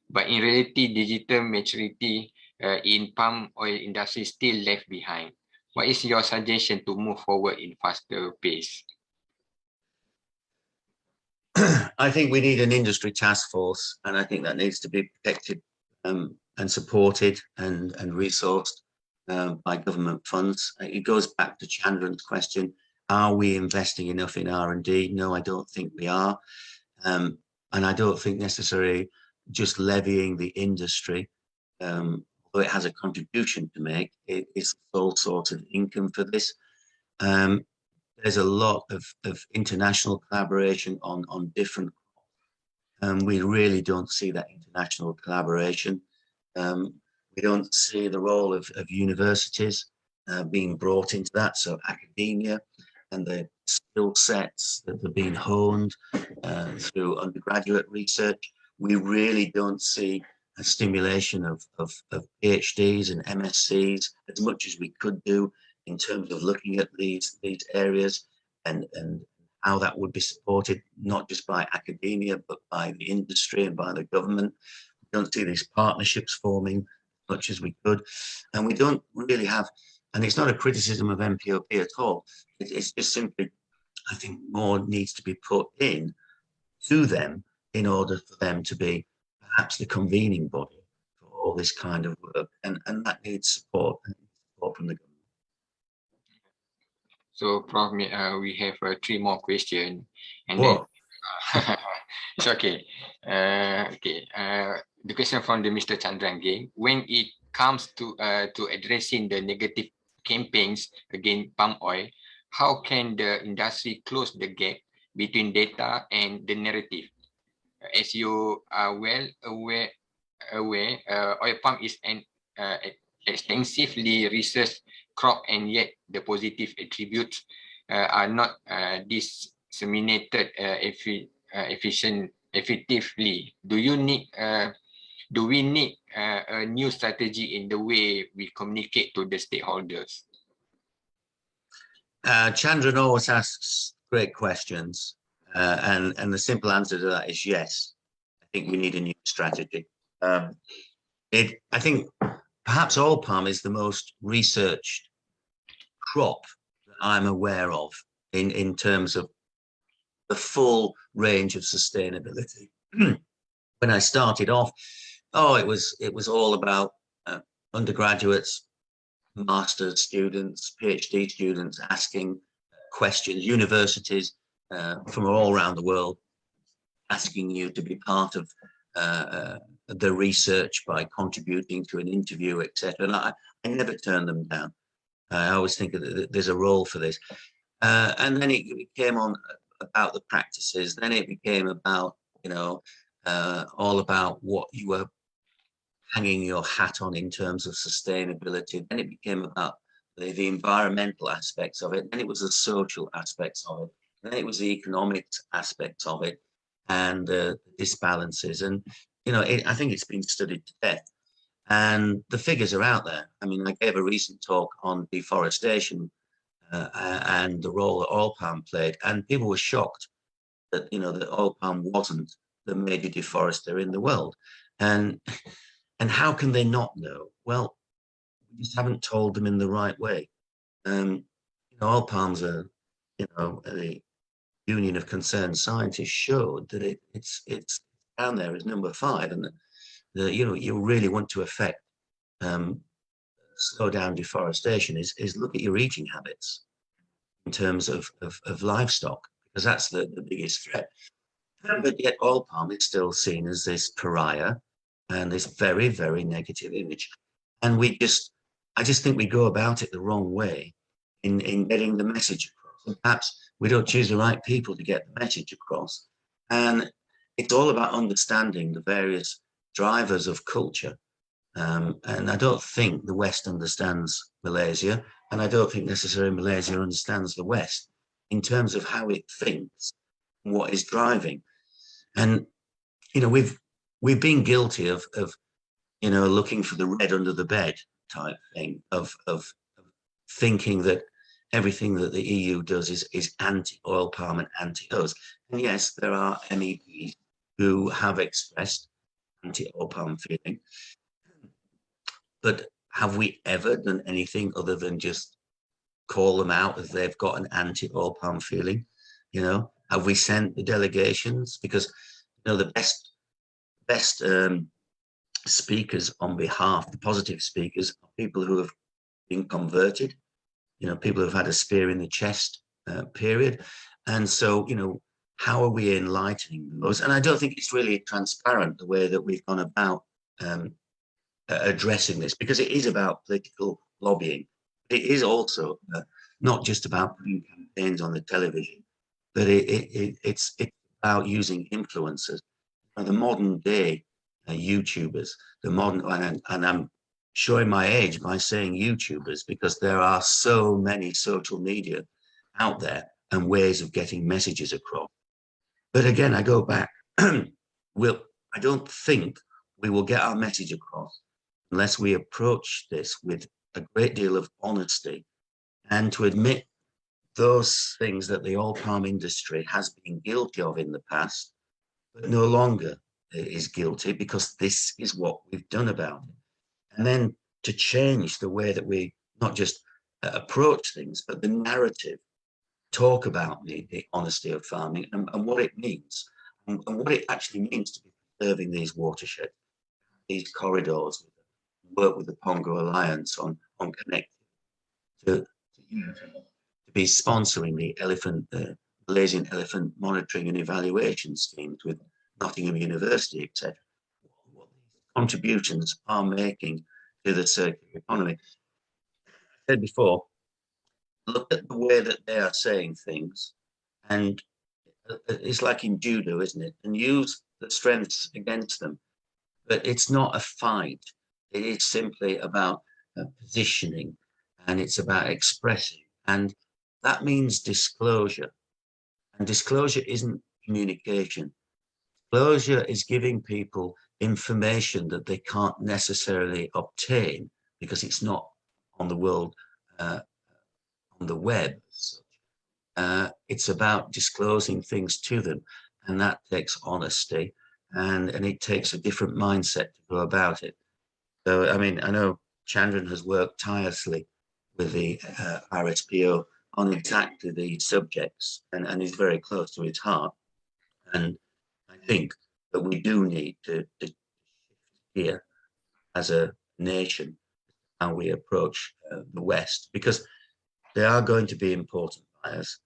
But in reality, digital maturity in palm oil industry still left behind. What is your suggestion to move forward in faster pace? I think we need an industry task force, and I think that needs to be protected and supported and resourced by government funds. It goes back to Chandran's question: are we investing enough in R&D? No, I don't think we are, and I don't think necessarily just levying the industry, although it has a contribution to make, it is the sole source of income for this. There's a lot of international collaboration on different, we really don't see that international collaboration. We don't see the role of universities being brought into that, so academia and the skill sets that have been honed through undergraduate research. We really don't see a stimulation of PhDs and MScs as much as we could do in terms of looking at these areas and how that would be supported, not just by academia, but by the industry and by the government. We don't see these partnerships forming as much as we could. And we don't really have, and it's not a criticism of MPOP at all, it's just simply, I think more needs to be put in to them in order for them to be perhaps the convening body for all this kind of work. And that needs support from the government. So, Prof, we have 3 more questions, and Whoa. then it's okay. The question from the Mr. Chandran again: when it comes to addressing the negative campaigns against palm oil, how can the industry close the gap between data and the narrative? As you are well aware, oil palm is an extensively researched crop, and yet the positive attributes are not disseminated effectively. Do we need a new strategy in the way we communicate to the stakeholders? Chandran always asks great questions, and the simple answer to that is yes. I think we need a new strategy. I think perhaps oil palm is the most researched crop that I'm aware of in terms of the full range of sustainability. When I started off, it was all about undergraduates, master's students, PhD students asking questions, universities from all around the world asking you to be part of the research by contributing to an interview, etc. And I never turn them down. I always think that there's a role for this. And then it came on about the practices. Then it became about, all about what you were hanging your hat on in terms of sustainability. Then it became about the environmental aspects of it. Then it was the social aspects of it. Then it was the economic aspects of it, and the disbalances. And I think it's been studied to death. And the figures are out there. I mean, I gave a recent talk on deforestation and the role that oil palm played, and people were shocked that that oil palm wasn't the major deforester in the world. And how can they not know? Well, we just haven't told them in the right way. Oil palms are, the Union of Concerned Scientists showed that it's down there as number 5, and you really want to affect slow down deforestation is look at your eating habits in terms of livestock, because that's the biggest threat. But yet oil palm is still seen as this pariah and this very, very negative image. And I just think we go about it the wrong way in getting the message across. And perhaps we don't choose the right people to get the message across. And it's all about understanding the various drivers of culture. And I don't think the West understands Malaysia, and I don't think necessarily Malaysia understands the West in terms of how it thinks and what is driving. And we've been guilty of looking for the red under the bed type thing, of thinking that everything that the EU does is anti-oil palm and anti-us. And yes, there are MEPs who have expressed anti-oil palm feeling. But have we ever done anything other than just call them out as they've got an anti-oil palm feeling? Have we sent the delegations? Because the best speakers on behalf, the positive speakers, are people who have been converted, people who've had a spear in the chest period. And so, how are we enlightening those? And I don't think it's really transparent the way that we've gone about addressing this, because it is about political lobbying. It is also not just about putting campaigns on the television, but it's about using influencers. The modern day YouTubers, and I'm showing my age by saying YouTubers, because there are so many social media out there and ways of getting messages across. But again, I go back, I don't think we will get our message across unless we approach this with a great deal of honesty, and to admit those things that the oil palm industry has been guilty of in the past, but no longer is guilty, because this is what we've done about it. And then to change the way that we not just approach things, but the narrative, talk about the honesty of farming and what it means, and what it actually means to be preserving these watersheds, these corridors, work with the Pongo Alliance on connecting, to be sponsoring the Malaysian elephant monitoring and evaluation schemes with Nottingham University, etc. What these contributions are making to the circular economy. I said before, look at the way that they are saying things, and it's like in judo, isn't it? And use the strengths against them. But it's not a fight. It is simply about positioning, and it's about expressing. And that means disclosure. And disclosure isn't communication. Disclosure is giving people information that they can't necessarily obtain because it's not on the world, on the web. It's about disclosing things to them, and that takes honesty, and it takes a different mindset to go about it. So, I mean, I know Chandran has worked tirelessly with the RSPO on exactly these subjects, and is very close to its heart. And I think that we do need to shift here as a nation how we approach the West, because they are going to be important buyers,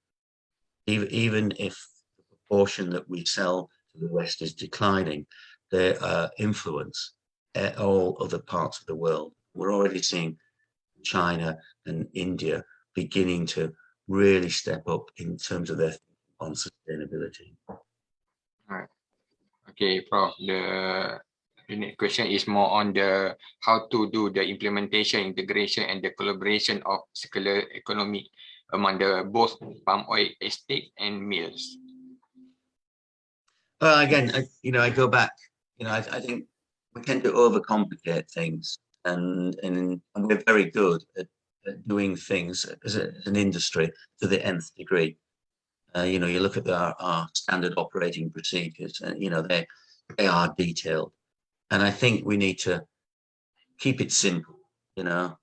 even if the proportion that we sell to the West is declining. Their influence all other parts of the world. We're already seeing China and India beginning to really step up in terms of their on sustainability. Right. Okay, Prof. The The next question is more on the how to do the implementation, integration, and the collaboration of circular economy among the both palm oil estate and mills. Well, again, I go back. I think we tend to overcomplicate things, and we're very good at doing things as an industry to the nth degree. You look at our standard operating procedures, and they are detailed. And I think we need to keep it simple,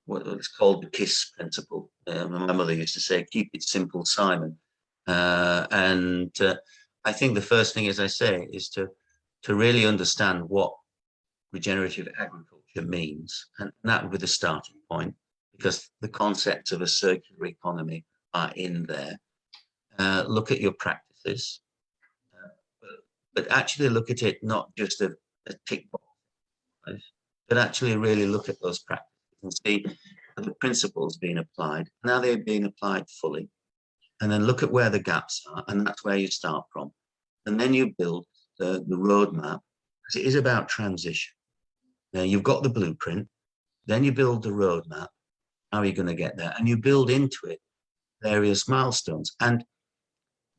what it's called the KISS principle. My mother used to say, keep it simple, Simon. I think the first thing, as I say, is to really understand what regenerative agriculture means. And that would be the starting point, because the concepts of a circular economy are in there. Look at your practices, but actually look at it not just a tick box, right? But actually really look at those practices and see the principles being applied. Now they're being applied fully. And then look at where the gaps are, and that's where you start from. And then you build the roadmap, because it is about transition. Now you've got the blueprint, then you build the roadmap. How are you going to get there? And you build into it various milestones. And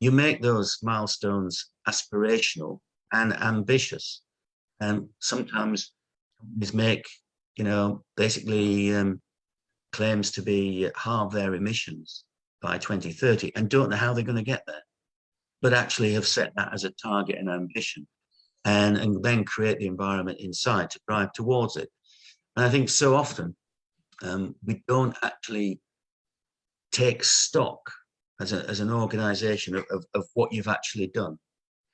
you make those milestones aspirational and ambitious. And sometimes companies make, basically claims to be halve their emissions by 2030 and don't know how they're going to get there, but actually have set that as a target and ambition, and then create the environment inside to drive towards it. And I think so often we don't actually take stock as an organization of what you've actually done,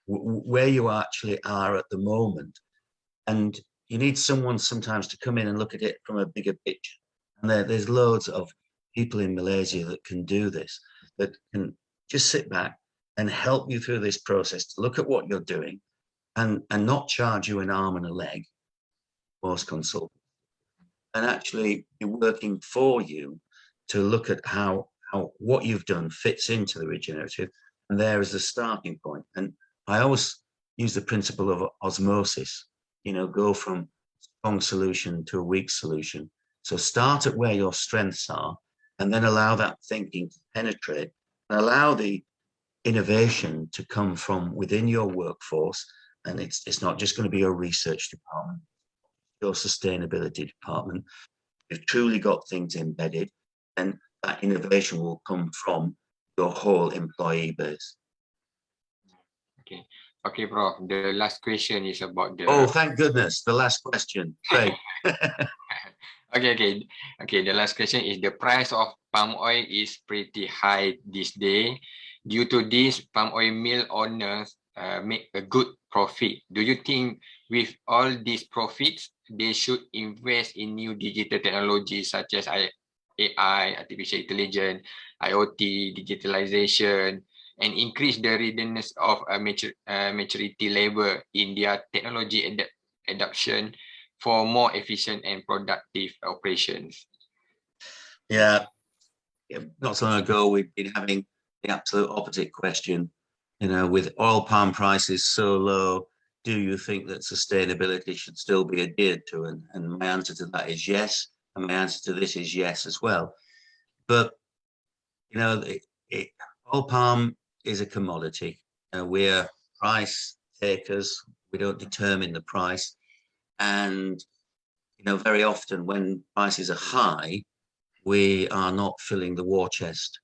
where you actually are at the moment. And you need someone sometimes to come in and look at it from a bigger picture. And there's loads of people in Malaysia that can do this, that can just sit back and help you through this process to look at what you're doing and not charge you an arm and a leg, most consultants, and actually be working for you to look at how what you've done fits into the regenerative. And there is the starting point. And I always use the principle of osmosis, go from strong solution to a weak solution. So start at where your strengths are, and then allow that thinking to penetrate, and allow the innovation to come from within your workforce. And it's not just going to be your research department, your sustainability department. You've truly got things embedded, and that innovation will come from your whole employee base. Okay, Prof. The last question is about the... Oh, thank goodness. The last question. Great. Okay. The last question is, the price of palm oil is pretty high this day. Due to this, palm oil mill owners make a good profit. Do you think with all these profits, they should invest in new digital technologies such as AI, artificial intelligence, IoT, digitalization, and increase the readiness of maturity level in their technology adoption for more efficient and productive operations? Yeah, not so long ago, we've been having the absolute opposite question. With oil palm prices so low, do you think that sustainability should still be adhered to? And my answer to that is yes. And my answer to this is yes as well. But, oil palm is a commodity. We're price takers. We don't determine the price. And, very often when prices are high, we are not filling the war chest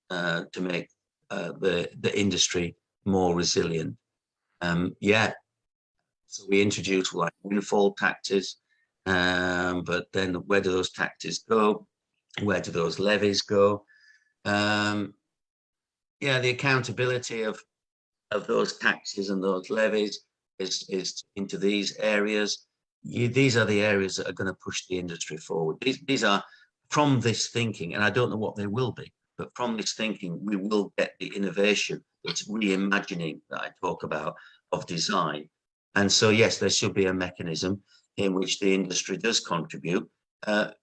to make the industry more resilient. So we introduce like windfall taxes, but then where do those taxes go? Where do those levies go? The accountability of those taxes and those levies is into these areas. These are the areas that are going to push the industry forward. These are from this thinking, and I don't know what they will be, but from this thinking, we will get the innovation, this reimagining that I talk about of design. And so, yes, there should be a mechanism in which the industry does contribute, but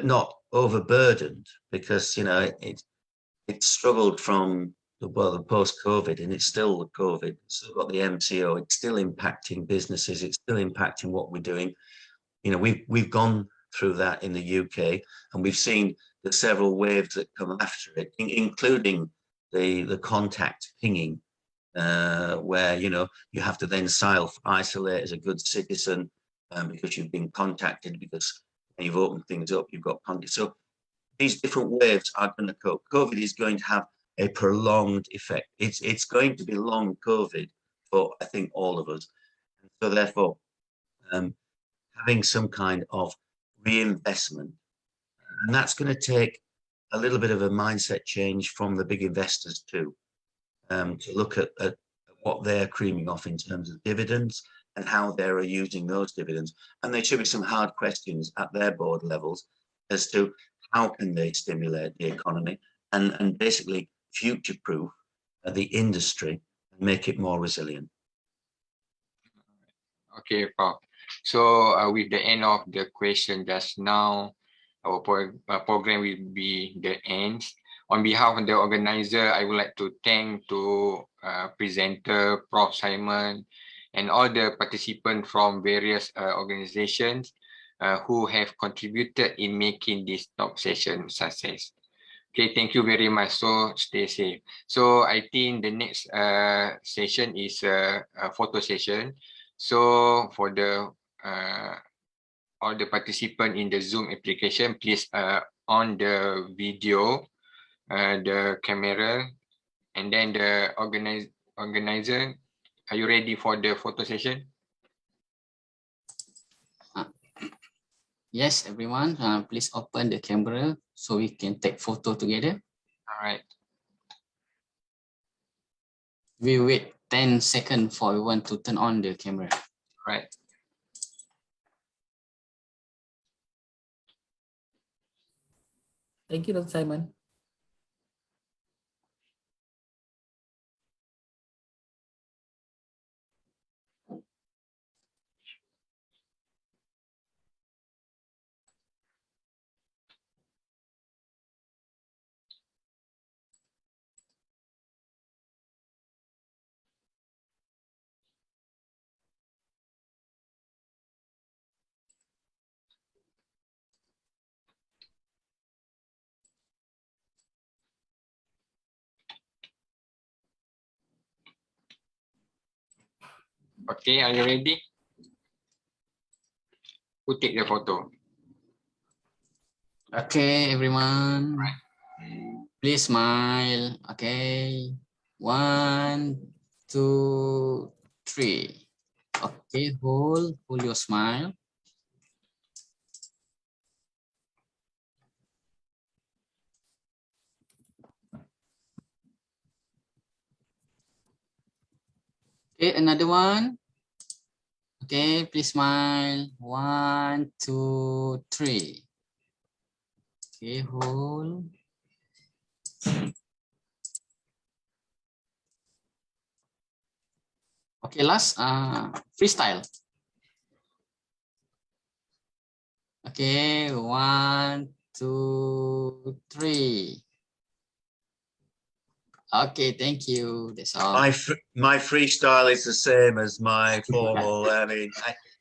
not overburdened, because, it struggled from the post-COVID, and it's still the COVID. So got the MCO. It's still impacting businesses. It's still impacting what we're doing. You know, we've gone through that in the UK, and we've seen the several waves that come after it, including the contact pinging, where you know you have to then self-isolate as a good citizen because you've been contacted, because when you've opened things up, you've got contact. So these different waves are going to go. COVID is going to have a prolonged effect. It's going to be long COVID for, I think, all of us. So therefore, having some kind of reinvestment, and that's going to take a little bit of a mindset change from the big investors too, to look at what they're creaming off in terms of dividends and how they're using those dividends. And there should be some hard questions at their board levels as to how can they stimulate the economy and basically future-proof the industry and make it more resilient. Okay, Prof. So with the end of the question just now, our program will be the end. On behalf of the organizer, I would like to thank to presenter Prof. Simon and all the participants from various organizations who have contributed in making this talk session success. Okay, thank you very much. So stay safe. So I think the next session is a photo session. So for the all the participants in the Zoom application, please on the video, the camera, and then the organizer. Are you ready for the photo session? Yes, everyone, please open the camera so we can take photo together. All right. We wait 10 seconds for everyone to turn on the camera. Right. Thank you, Dr. Simon. Okay, are you ready? Who take the photo? Okay, everyone. Right. Please smile. Okay. 1, 2, 3. Okay, hold your smile. Okay, another one. Okay, please smile. 1, 2, 3. Okay, hold. Okay, last freestyle. Okay, 1, 2, 3. Okay, thank you. That's all. My freestyle is the same as my formal. I mean,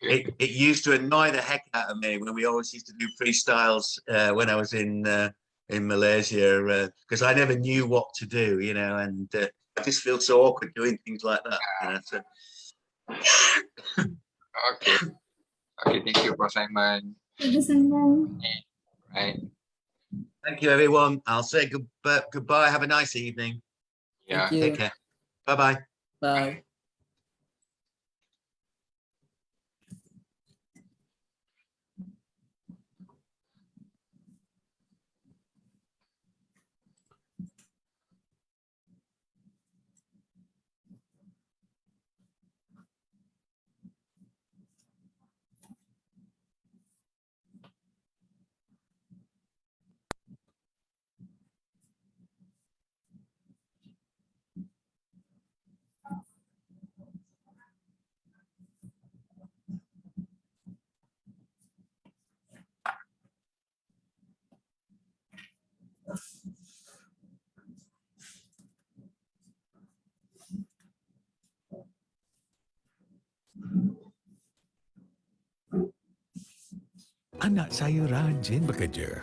it used to annoy the heck out of me when we always used to do freestyles when I was in Malaysia, because I never knew what to do, you know, and I just feel so awkward doing things like that. You know, so. Okay. Okay, thank you, Prof. Simon. Thank you, Simon. Right. Thank you, everyone. I'll say goodbye. Have a nice evening. Yeah. Thank you. Take care. Bye-bye. Bye. Anak saya rajin bekerja.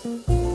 Thank you.